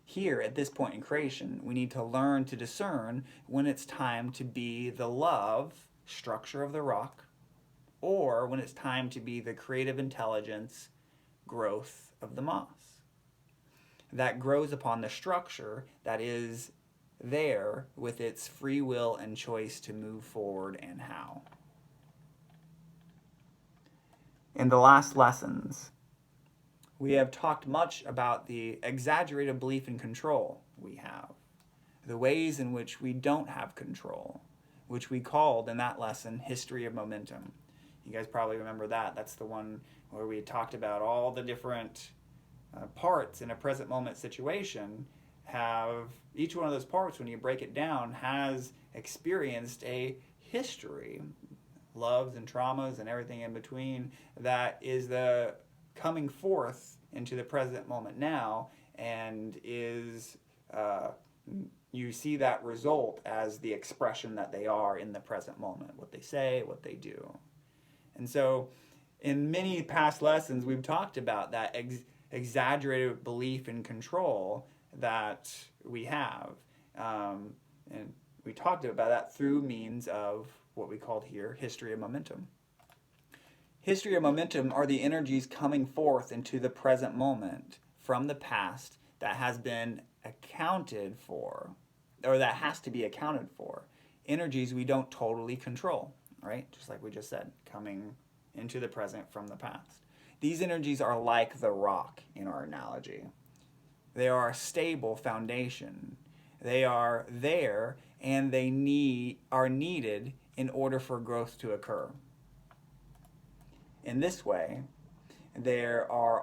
Here, at this point in creation, we need to learn to discern when it's time to be the love structure of the rock, or when it's time to be the creative intelligence growth of the moss. That grows upon the structure that is there with its free will and choice to move forward and how. In the last lessons, we have talked much about the exaggerated belief in control we have, the ways in which we don't have control, which we called in that lesson history of momentum. You guys probably remember that. That's the one where we talked about all the different parts in a present moment situation have, each one of those parts, when you break it down, has experienced a history, loves and traumas and everything in between, that is the coming forth into the present moment now, and is you see that result as the expression that they are in the present moment, what they say, what they do. And so in many past lessons, we've talked about that exaggerated belief in control that we have. And we talked about that through means of what we called here history of momentum. History of momentum are the energies coming forth into the present moment from the past that has been accounted for, or that has to be accounted for. Energies we don't totally control, right? Just like we just said, coming into the present from the past. These energies are like the rock in our analogy. They are a stable foundation. They are there, and they are needed in order for growth to occur. In this way, there are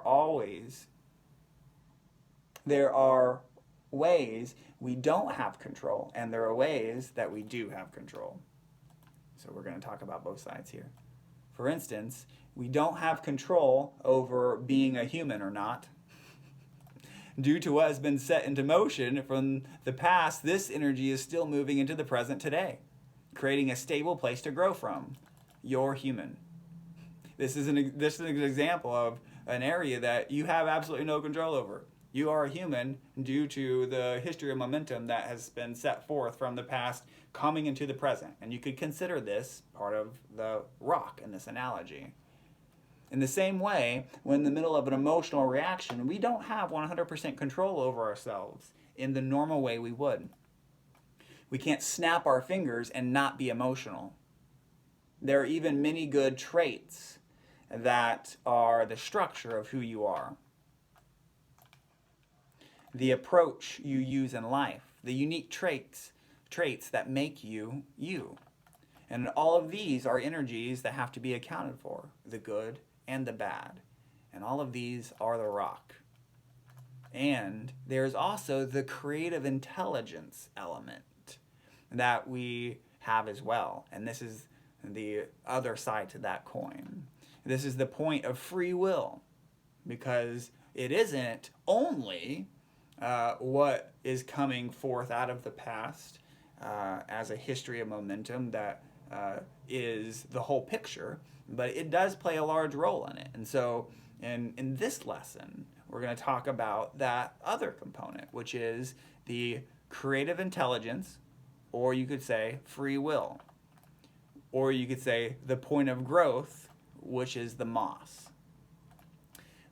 ways we don't have control, and there are ways that we do have control. So we're going to talk about both sides here. For instance, we don't have control over being a human or not. Due to what has been set into motion from the past, this energy is still moving into the present today, creating a stable place to grow from. You're human. This is an example of an area that you have absolutely no control over. You are a human due to the history of momentum that has been set forth from the past coming into the present. And you could consider this part of the rock in this analogy. In the same way, when in the middle of an emotional reaction, we don't have 100% control over ourselves in the normal way we would. We can't snap our fingers and not be emotional. There are even many good traits that are the structure of who you are. The approach you use in life, the unique traits that make you, you. And all of these are energies that have to be accounted for, the good and the bad. And all of these are the rock. And there's also the creative intelligence element that we have as well. And this is the other side to that coin. This is the point of free will, because it isn't only what is coming forth out of the past as a history of momentum that is the whole picture, but it does play a large role in it. And so in this lesson, we're going to talk about that other component, which is the creative intelligence, or you could say free will, or you could say the point of growth, which is the moss.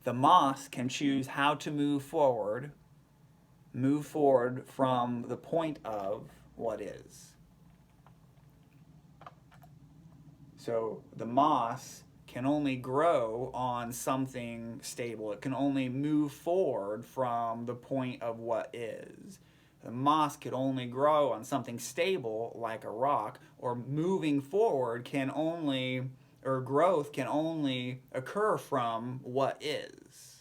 The moss can choose how to move forward from the point of what is. So the moss can only grow on something stable. It can only move forward from the point of what is. The moss could only grow on something stable like a rock, or moving forward growth can only occur from what is.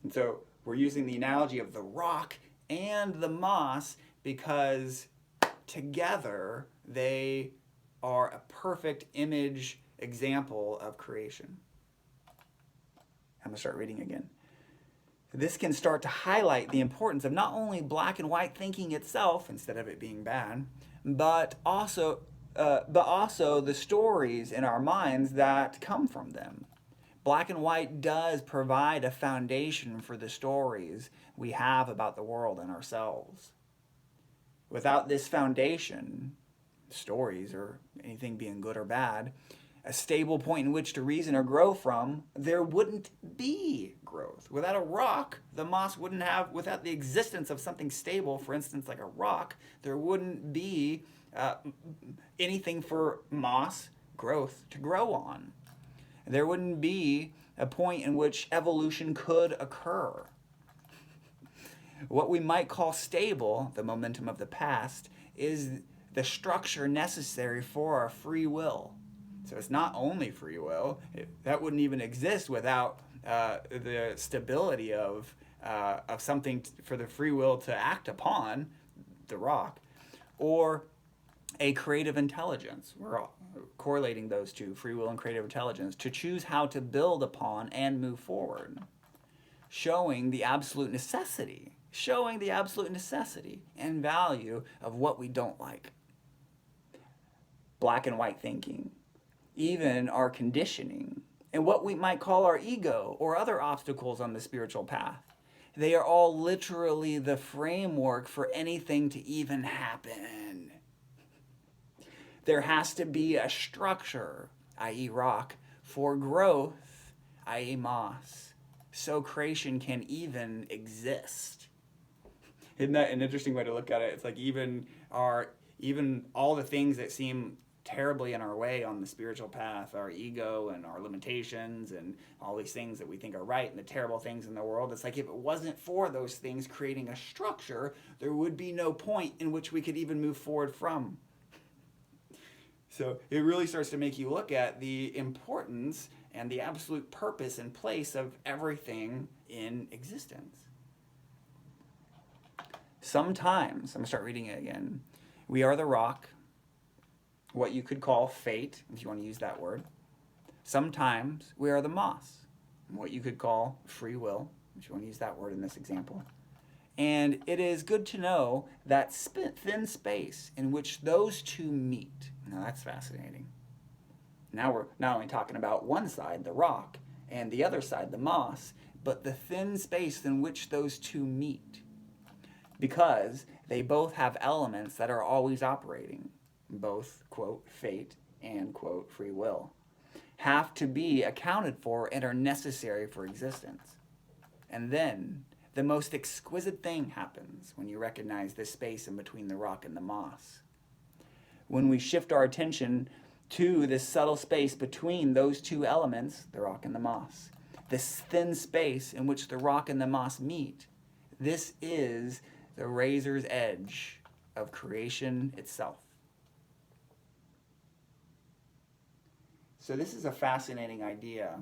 And so we're using the analogy of the rock and the moss because together they are a perfect image example of creation. I'm going to start reading again. This can start to highlight the importance of not only black and white thinking itself, instead of it being bad, but also the stories in our minds that come from them. Black and white does provide a foundation for the stories we have about the world and ourselves. Without this foundation, stories or anything being good or bad, a stable point in which to reason or grow from, there wouldn't be growth. Without a rock, the moss wouldn't have, without the existence of something stable, for instance, like a rock, there wouldn't be anything for moss growth to grow on. There wouldn't be a point in which evolution could occur. What we might call stable, the momentum of the past, is the structure necessary for our free will. So it's not only free will. That wouldn't even exist without the stability of something for the free will to act upon, the rock, or a creative intelligence. We're all correlating those two, free will and creative intelligence, to choose how to build upon and move forward, showing the absolute necessity and value of what we don't like. Black and white thinking, even our conditioning, and what we might call our ego or other obstacles on the spiritual path. They are all literally the framework for anything to even happen. There has to be a structure, i.e. rock, for growth, i.e. moss, so creation can even exist. Isn't that an interesting way to look at it? It's like even all the things that seem terribly in our way on the spiritual path, our ego and our limitations and all these things that we think are right and the terrible things in the world, it's like if it wasn't for those things creating a structure, there would be no point in which we could even move forward from. So it really starts to make you look at the importance and the absolute purpose and place of everything in existence. Sometimes, I'm going to start reading it again, we are the rock, what you could call fate, if you want to use that word. Sometimes we are the moss, what you could call free will, if you want to use that word in this example. And it is good to know that thin space in which those two meet. Now that's fascinating. Now we're not only talking about one side, the rock, and the other side, the moss, but the thin space in which those two meet. Because they both have elements that are always operating. Both, quote, fate and, quote, free will, have to be accounted for and are necessary for existence. And then the most exquisite thing happens when you recognize this space in between the rock and the moss. When we shift our attention to this subtle space between those two elements, the rock and the moss, this thin space in which the rock and the moss meet, this is the razor's edge of creation itself. So this is a fascinating idea.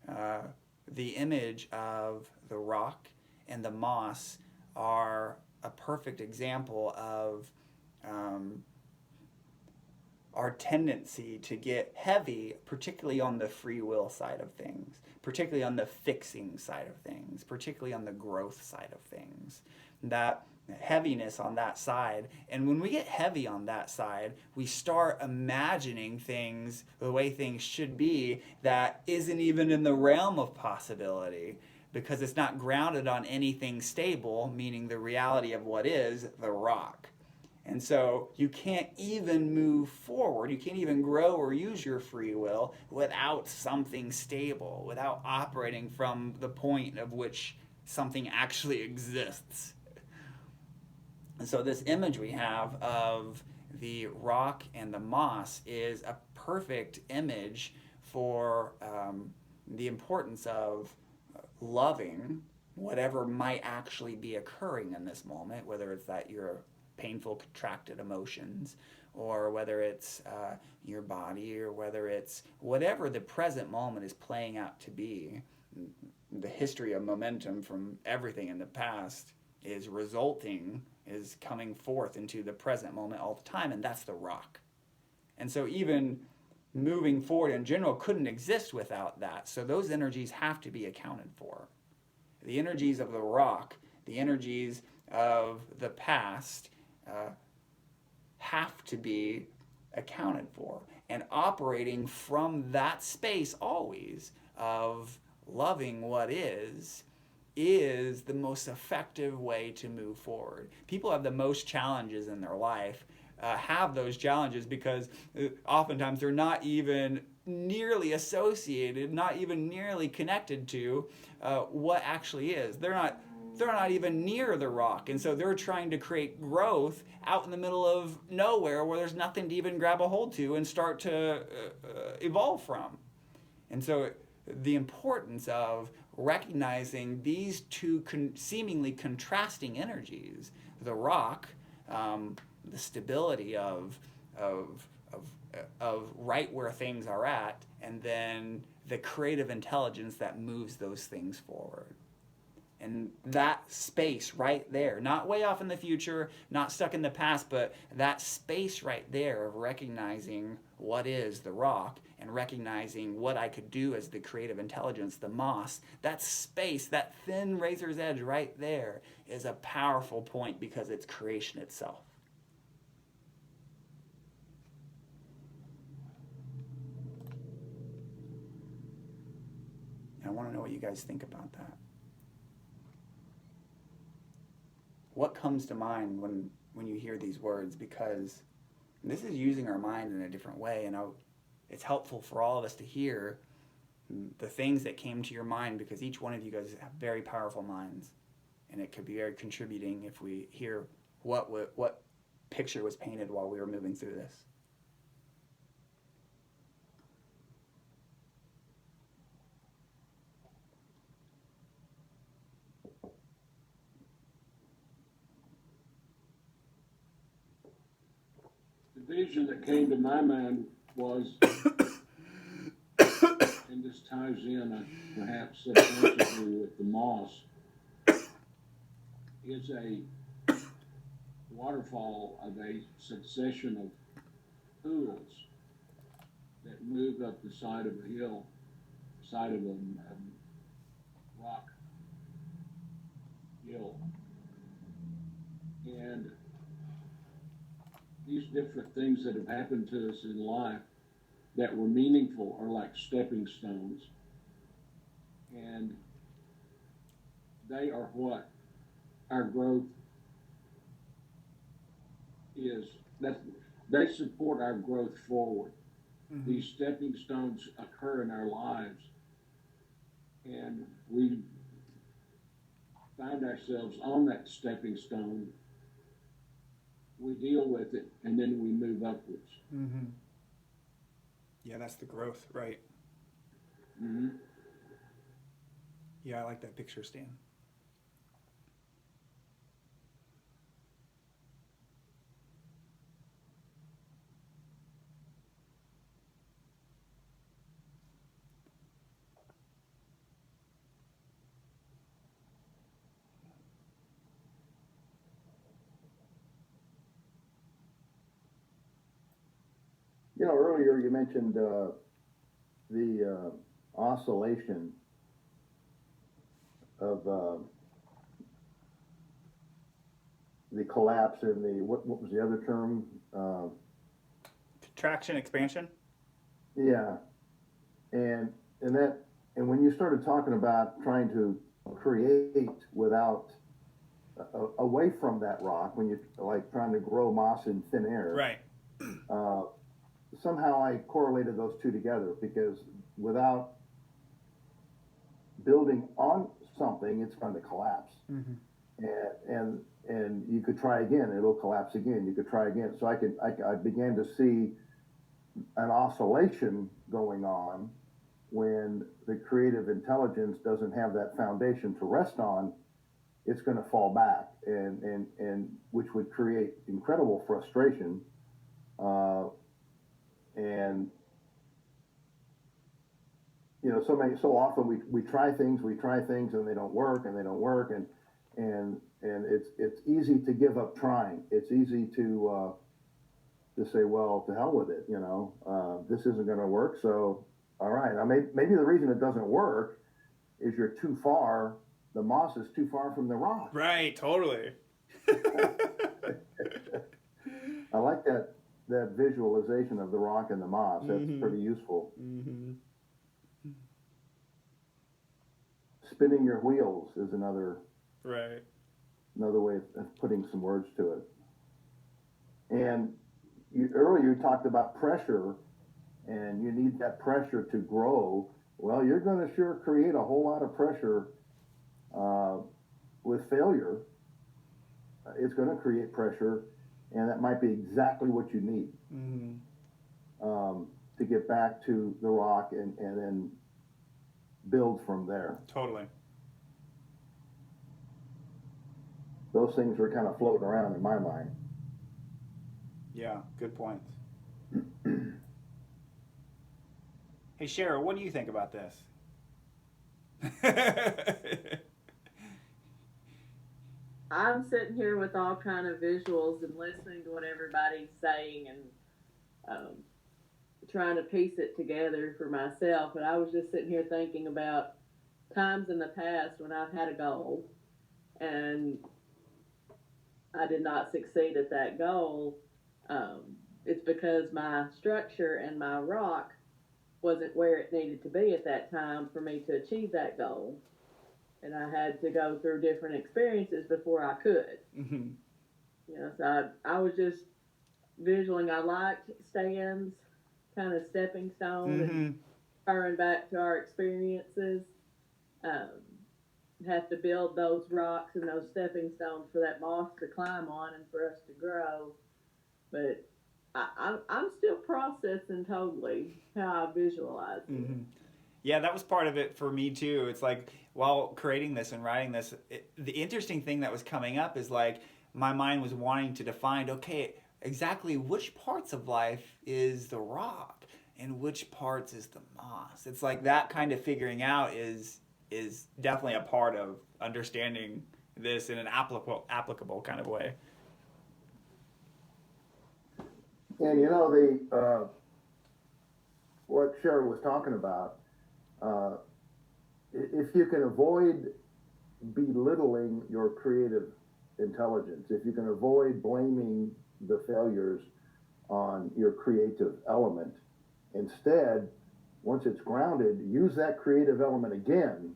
The image of the rock and the moss are a perfect example of our tendency to get heavy, particularly on the free will side of things, particularly on the fixing side of things, particularly on the growth side of things. That heaviness on that side, and when we get heavy on that side, we start imagining things the way things should be that isn't even in the realm of possibility, because it's not grounded on anything stable, meaning the reality of what is the rock. And so you can't even move forward, you can't even grow or use your free will without something stable, without operating from the point of which something actually exists. And so this image we have of the rock and the moss is a perfect image for the importance of loving whatever might actually be occurring in this moment, whether it's that your painful, contracted emotions, or whether it's your body, or whether it's whatever the present moment is playing out to be. The history of momentum from everything in the past is resulting is coming forth into the present moment all the time, and that's the rock. And so even moving forward in general couldn't exist without that. So those energies have to be accounted for. The energies of the rock, the energies of the past have to be accounted for. And operating from that space always of loving what is the most effective way to move forward. People have the most challenges in their life, have those challenges because oftentimes they're not even nearly associated, not even nearly connected to what actually is. They're not even near the rock, and so they're trying to create growth out in the middle of nowhere where there's nothing to even grab a hold to and start to evolve from. And so the importance of recognizing these two seemingly contrasting energies, the rock, the stability of right where things are at, and then the creative intelligence that moves those things forward. And that space right there, not way off in the future, not stuck in the past, but that space right there of recognizing what is the rock and recognizing what I could do as the creative intelligence, the moss, that space, that thin razor's edge right there is a powerful point because it's creation itself. And I want to know what you guys think about that. What comes to mind when you hear these words? Because this is using our mind in a different way, and it's helpful for all of us to hear the things that came to your mind, because each one of you guys have very powerful minds, and it could be very contributing if we hear what picture was painted while we were moving through this. The vision that came to my mind was, and this ties in perhaps subconsciously with the moss, is a waterfall of a succession of pools that move up the side of a hill, side of a rock hill. And these different things that have happened to us in life that were meaningful are like stepping stones. And they are what our growth is. They support our growth forward. Mm-hmm. These stepping stones occur in our lives, and we find ourselves on that stepping stone. We deal with it, and then we move upwards. Mm-hmm. Yeah, that's the growth, right? Mm-hmm. Yeah, I like that picture, Stan. You know, earlier you mentioned the oscillation of the collapse and the what was the other term? Contraction, expansion. Yeah, and when you started talking about trying to create without away from that rock, when you're like trying to grow moss in thin air, right? Somehow I correlated those two together, because without building on something, it's going to collapse. Mm-hmm. And you could try again, it'll collapse again. You could try again. So I began to see an oscillation going on when the creative intelligence doesn't have that foundation to rest on. It's going to fall back, and which would create incredible frustration. And you know, so often we try things and they don't work, and and it's easy to give up trying. It's easy to say, well, to hell with it, this isn't going to work. So, all right, now maybe the reason it doesn't work is you're too far. The moss is too far from the rock. Right, totally. I like that visualization of the rock and the moss. That's pretty useful. Spinning your wheels is another way of putting some words to it. And earlier you talked about pressure, and you need that pressure to grow. Well, you're going to sure create a whole lot of pressure with failure. It's going to create pressure, and that might be exactly what you need to get back to the rock and then build from there. Totally. Those things were kind of floating around in my mind. Yeah, good points. Hey, Cheryl, what do you think about this? I'm sitting here with all kind of visuals and listening to what everybody's saying and trying to piece it together for myself. And I was just sitting here thinking about times in the past when I've had a goal and I did not succeed at that goal. It's because my structure and my rock wasn't where it needed to be at that time for me to achieve that goal. And I had to go through different experiences before I could. So I was just visualizing. I liked stands, kind of stepping stone, and referring back to our experiences. Have to build those rocks and those stepping stones for that moss to climb on and for us to grow. But I'm still processing totally how I visualize it. Yeah, that was part of it for me too. It's like while creating this and writing this, the interesting thing that was coming up is like my mind was wanting to define, okay, exactly which parts of life is the rock and which parts is the moss. It's like that kind of figuring out is definitely a part of understanding this in an applicable kind of way. And what Cheryl was talking about, if you can avoid belittling your creative intelligence, if you can avoid blaming the failures on your creative element, instead, once it's grounded, use that creative element again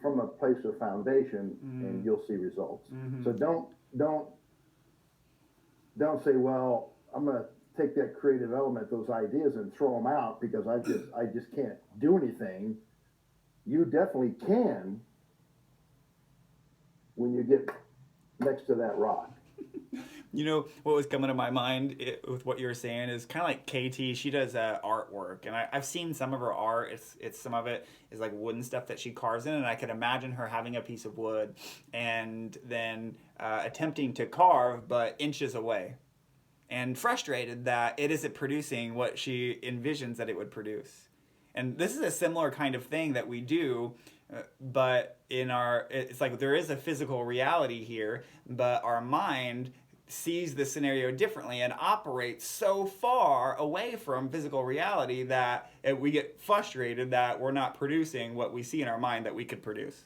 from a place of foundation, and you'll see results. So don't say, well, I'm going to take that creative element, those ideas, and throw them out because I just can't do anything. You definitely can when you get next to that rock. What was coming to my mind with what you were saying is kind of like KT. She does artwork, and I've seen some of her art. It's some of it is like wooden stuff that she carves in, and I could imagine her having a piece of wood and then attempting to carve, but inches away, and frustrated that it isn't producing what she envisions that it would produce. And this is a similar kind of thing that we do, but it's like there is a physical reality here, but our mind sees the scenario differently and operates so far away from physical reality that we get frustrated that we're not producing what we see in our mind that we could produce.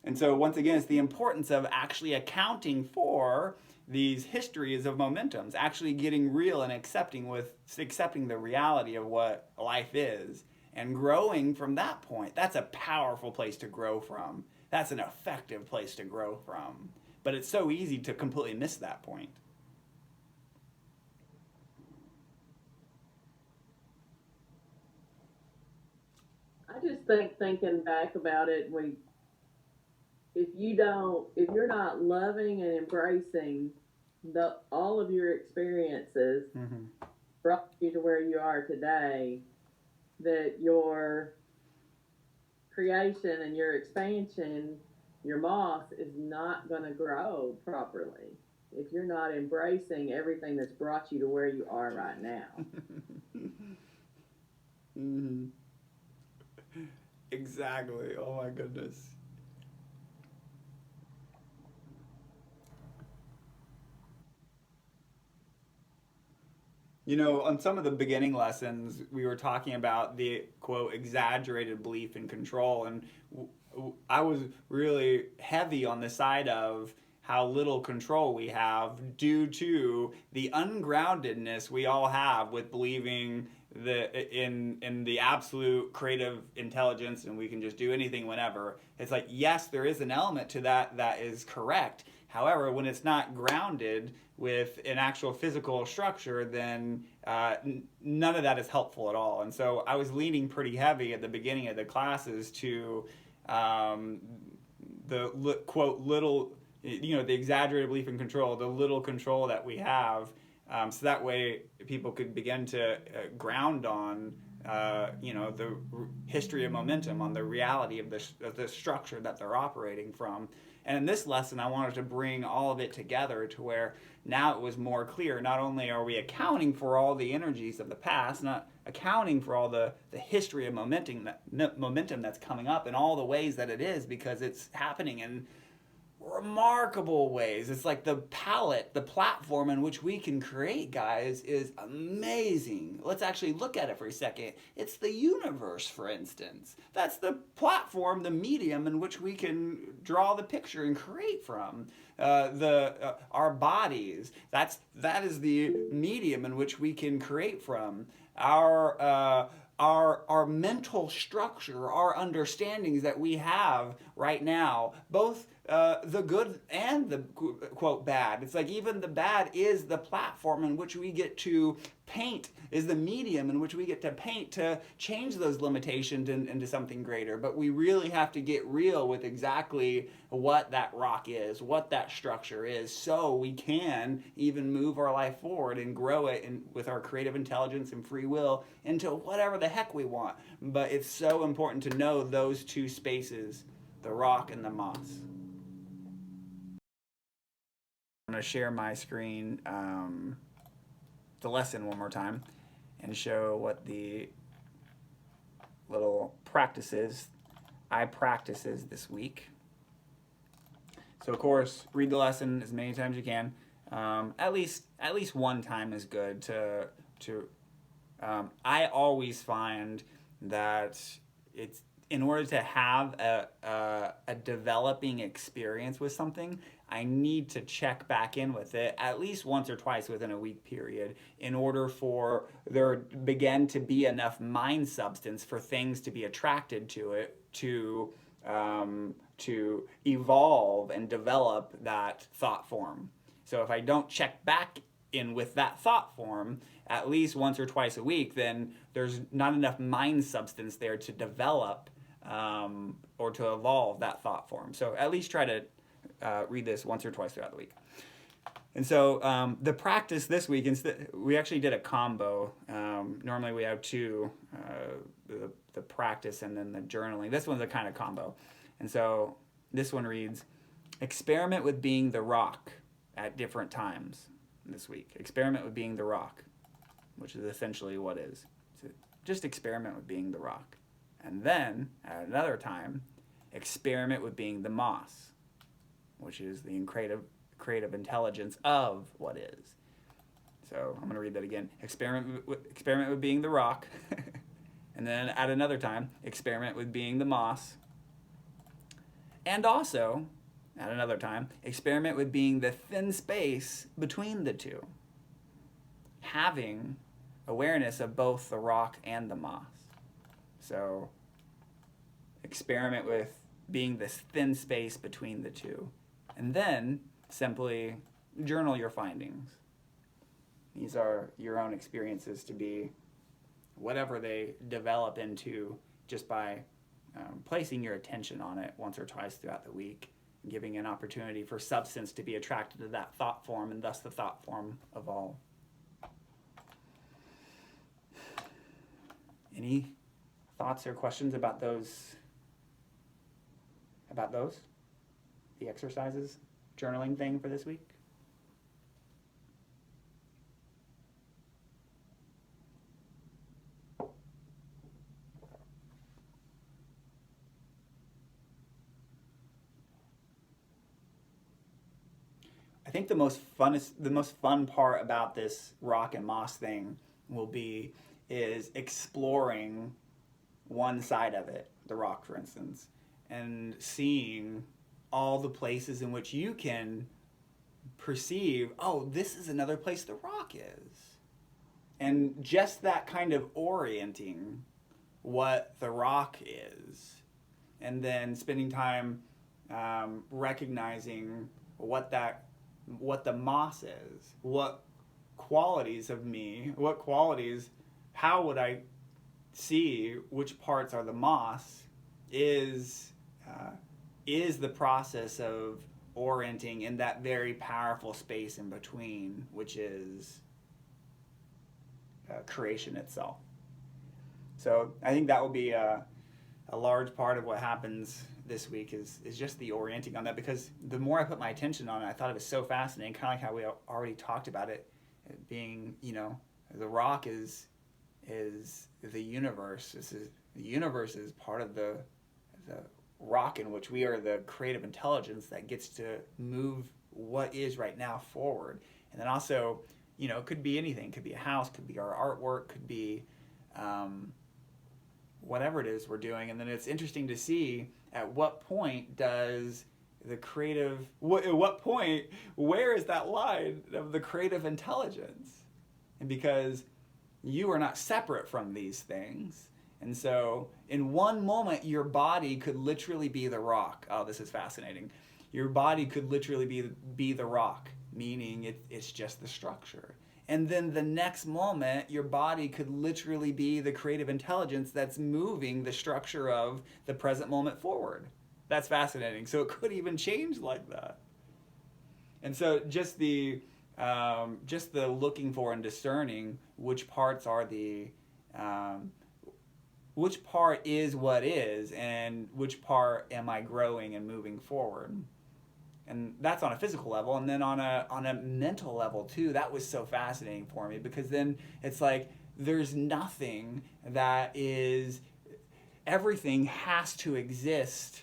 And so once again, it's the importance of actually accounting for these histories of momentums, actually getting real and accepting the reality of what life is and growing from that point. That's a powerful place to grow from. That's an effective place to grow from. But it's so easy to completely miss that point. I just think thinking back about it, if you're not loving and embracing all of your experiences brought you to where you are today, that your creation and your expansion, your moss is not going to grow properly if you're not embracing everything that's brought you to where you are right now. Exactly. Oh my goodness. You know, on some of the beginning lessons, we were talking about the quote exaggerated belief in control, and I was really heavy on the side of how little control we have due to the ungroundedness we all have with believing in the absolute creative intelligence and we can just do anything whenever. It's like, yes, there is an element to that is correct. However, when it's not grounded with an actual physical structure, then none of that is helpful at all. And so I was leaning pretty heavy at the beginning of the classes to the quote little, the exaggerated belief in control, the little control that we have, so that way people could begin to ground on the history of momentum, on the reality of the structure that they're operating from. And in this lesson, I wanted to bring all of it together to where now it was more clear. Not only are we accounting for all the energies of the past, not accounting for all the history of momentum that's coming up in all the ways that it is, because it's happening in remarkable ways. It's like the palette, the platform in which we can create, guys, is amazing. Let's actually look at it for a second. It's the universe, for instance. That's the platform, the medium in which we can draw the picture and create from. Our bodies, that is the medium in which we can create from. Our mental structure, our understandings that we have right now, both the good and the quote bad. It's like even the bad is the platform in which we get to paint, is the medium in which we get to paint to change those limitations into something greater. But we really have to get real with exactly what that rock is, what that structure is, so we can even move our life forward and grow it with our creative intelligence and free will into whatever the heck we want. But it's so important to know those two spaces, the rock and the moss. I'm going to share my screen, the lesson one more time, and show what the little practices I practices this week. So of course, read the lesson as many times as you can. At least one time is good to I always find that it's in order to have a developing experience with something, I need to check back in with it at least once or twice within a week period in order for there begin to be enough mind substance for things to be attracted to it to evolve and develop that thought form. So if I don't check back in with that thought form at least once or twice a week, then there's not enough mind substance there to develop or to evolve that thought form. So at least try to read this once or twice throughout the week. And so the practice this week, we actually did a combo. Normally we have two, the practice and then the journaling. This one's a kind of combo. And so this one reads, experiment with being the rock at different times this week. Experiment with being the rock, which is essentially what is. So just experiment with being the rock. And then, at another time, experiment with being the moss, which is the creative intelligence of what is. So I'm going to read that again. Experiment with being the rock. And then at another time, experiment with being the moss. And also, at another time, experiment with being the thin space between the two. Having awareness of both the rock and the moss. So experiment with being this thin space between the two. And then simply journal your findings. These are your own experiences to be whatever they develop into just by placing your attention on it once or twice throughout the week, giving an opportunity for substance to be attracted to that thought form and thus the thought form evolve. Any thoughts or questions about those? The exercises, journaling thing for this week? I think the most fun part about this rock and moss thing is exploring one side of it, the rock, for instance, and seeing all the places in which you can perceive, oh, this is another place the rock is. And just that kind of orienting what the rock is, and then spending time recognizing what the moss is, what qualities of me, how would I see which parts are the moss, is the process of orienting in that very powerful space in between, which is creation itself. So I think that will be a large part of what happens this week is just the orienting on that, because the more I put my attention on it, I thought it was so fascinating, kind of like how we already talked about it being, the rock is the universe. The universe is part of the rock, in which we are the creative intelligence that gets to move what is right now forward. And then also, it could be anything. It could be a house, could be our artwork, could be whatever it is we're doing. And then it's interesting to see at what point does the creative, at what point, where is that line of the creative intelligence? And because you are not separate from these things. And so in one moment, your body could literally be the rock. Oh, this is fascinating. Your body could literally be the rock, meaning it's just the structure. And then the next moment, your body could literally be the creative intelligence that's moving the structure of the present moment forward. That's fascinating. So it could even change like that. And so just the looking for and discerning which parts are which part is what is, and which part am I growing and moving forward. And that's on a physical level. And then on a mental level too, that was so fascinating for me, because then it's like there's nothing that is, everything has to exist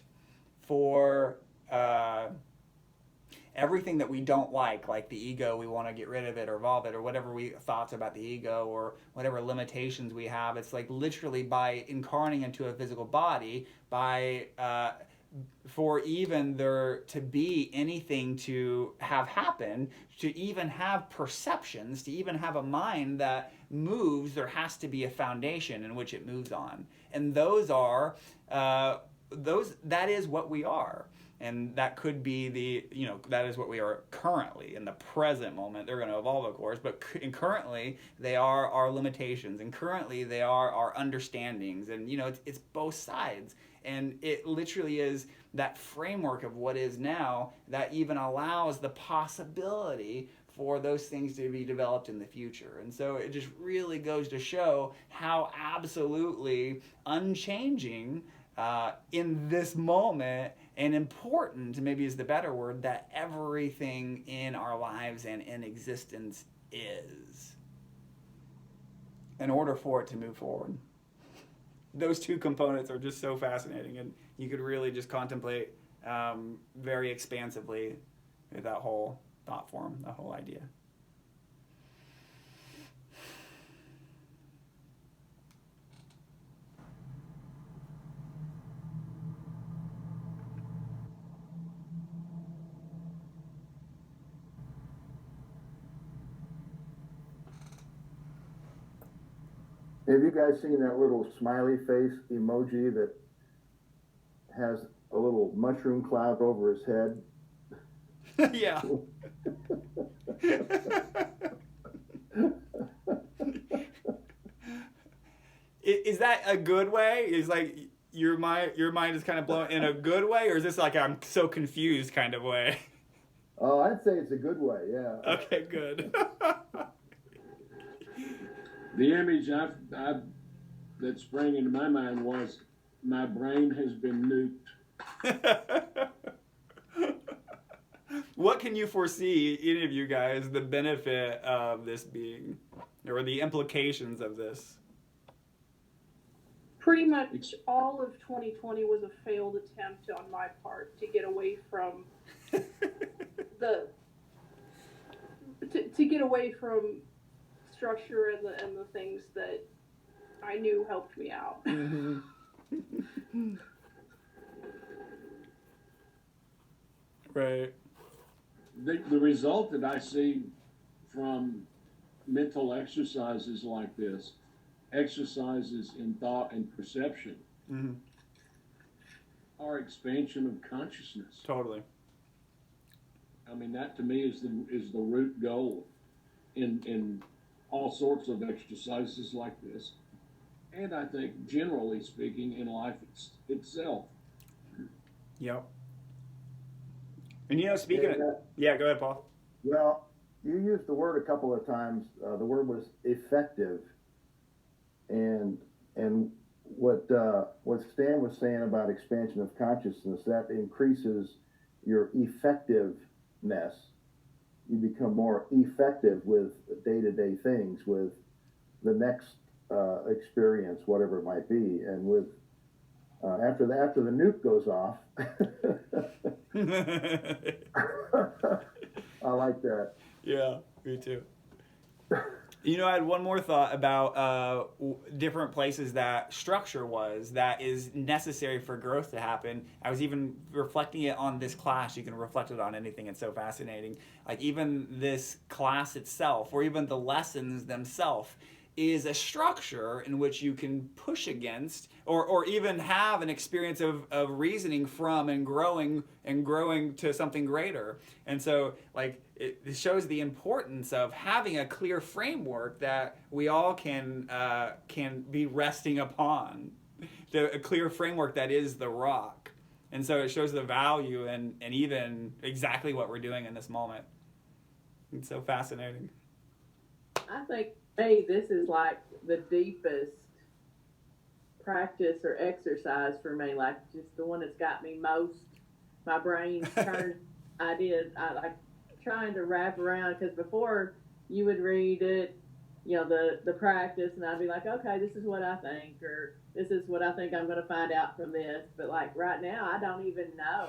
for everything that we don't like the ego, we want to get rid of it or evolve it, or whatever thoughts about the ego, or whatever limitations we have. It's like literally by incarnating into a physical body, for even there to be anything to have happen, to even have perceptions, to even have a mind that moves, there has to be a foundation in which it moves on. And that is what we are. And that could be that is what we are currently in the present moment. They're going to evolve, of course, but currently they are our limitations, and currently they are our understandings. And, it's both sides. And it literally is that framework of what is now that even allows the possibility for those things to be developed in the future. And so it just really goes to show how absolutely unchanging in this moment, and important, maybe is the better word, that everything in our lives and in existence is, in order for it to move forward. Those two components are just so fascinating, and you could really just contemplate very expansively that whole thought form, that whole idea. Have you guys seen that little smiley face emoji that has a little mushroom cloud over his head? Yeah. Is that a good way? Is like your mind is kind of blown in a good way, or is this like I'm so confused kind of way? Oh, I'd say it's a good way, yeah. Okay, good. The image that sprang into my mind was, my brain has been nuked. What can you foresee, any of you guys, the benefit of this being, or the implications of this? Pretty much all of 2020 was a failed attempt on my part to get away from the get away from structure and the things that I knew helped me out. Right. The result that I see from mental exercises like this, exercises in thought and perception, are expansion of consciousness. Totally. I mean, that to me is the root goal in all sorts of exercises like this, and I think generally speaking in life itself. Yep. And you know, speaking of, yeah, go ahead, Paul. Well, you used the word a couple of times. The word was effective, and what Stan was saying about expansion of consciousness, that increases your effectiveness. You become more effective with day-to-day things, with the next experience, whatever it might be, and with after the nuke goes off. I like that. Yeah, me too. You know, I had one more thought about different places that structure that is necessary for growth to happen. I was even reflecting it on this class. You can reflect it on anything. It's so fascinating. Like even this class itself, or even the lessons themselves, is a structure in which you can push against or even have an experience of reasoning from and growing to something greater. And so like it shows the importance of having a clear framework that we all can be resting upon. A clear framework that is the rock. And so it shows the value and even exactly what we're doing in this moment. It's so fascinating. I think, hey, this is like the deepest practice or exercise for me, like just the one that's got me most, my brain turned. I like trying to wrap around, because before you would read it, you know, the practice, and I'd be like, okay, this is what I think, or this is what I think I'm going to find out from this. But like right now, I don't even know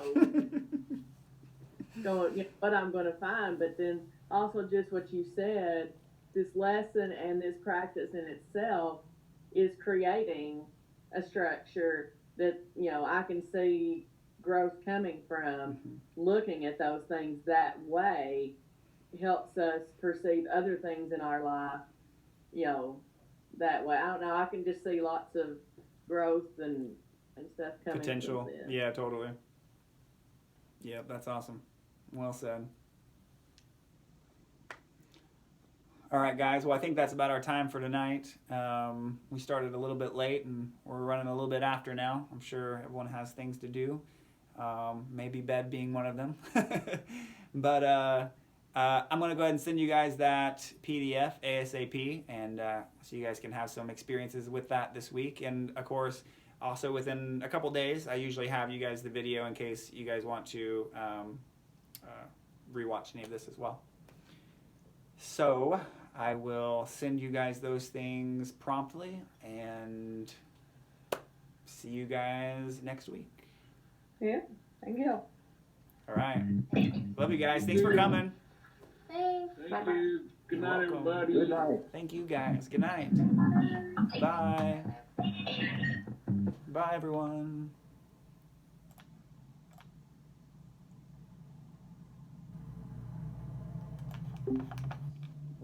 what I'm going to find. But then also just what you said, this lesson and this practice in itself is creating a structure that, you know, I can see growth coming from. Looking at those things that way helps us perceive other things in our life, you know, that way. I don't know, I can just see lots of growth and stuff coming. Potential. Yeah, totally. Yeah, that's awesome. Well said. All right, guys. Well, I think that's about our time for tonight. We started a little bit late, and we're running a little bit after now. I'm sure everyone has things to do. Maybe bed being one of them. But I'm going to go ahead and send you guys that PDF ASAP, and so you guys can have some experiences with that this week. And, of course, also within a couple days, I usually have you guys the video in case you guys want to rewatch any of this as well. So I will send you guys those things promptly, and see you guys next week. Yeah, thank you. All right. Love you guys. Thanks for coming. Thanks. Thank you. Good night, everybody. Good night. Thank you, guys. Good night. Bye. Bye, everyone.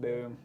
Boom.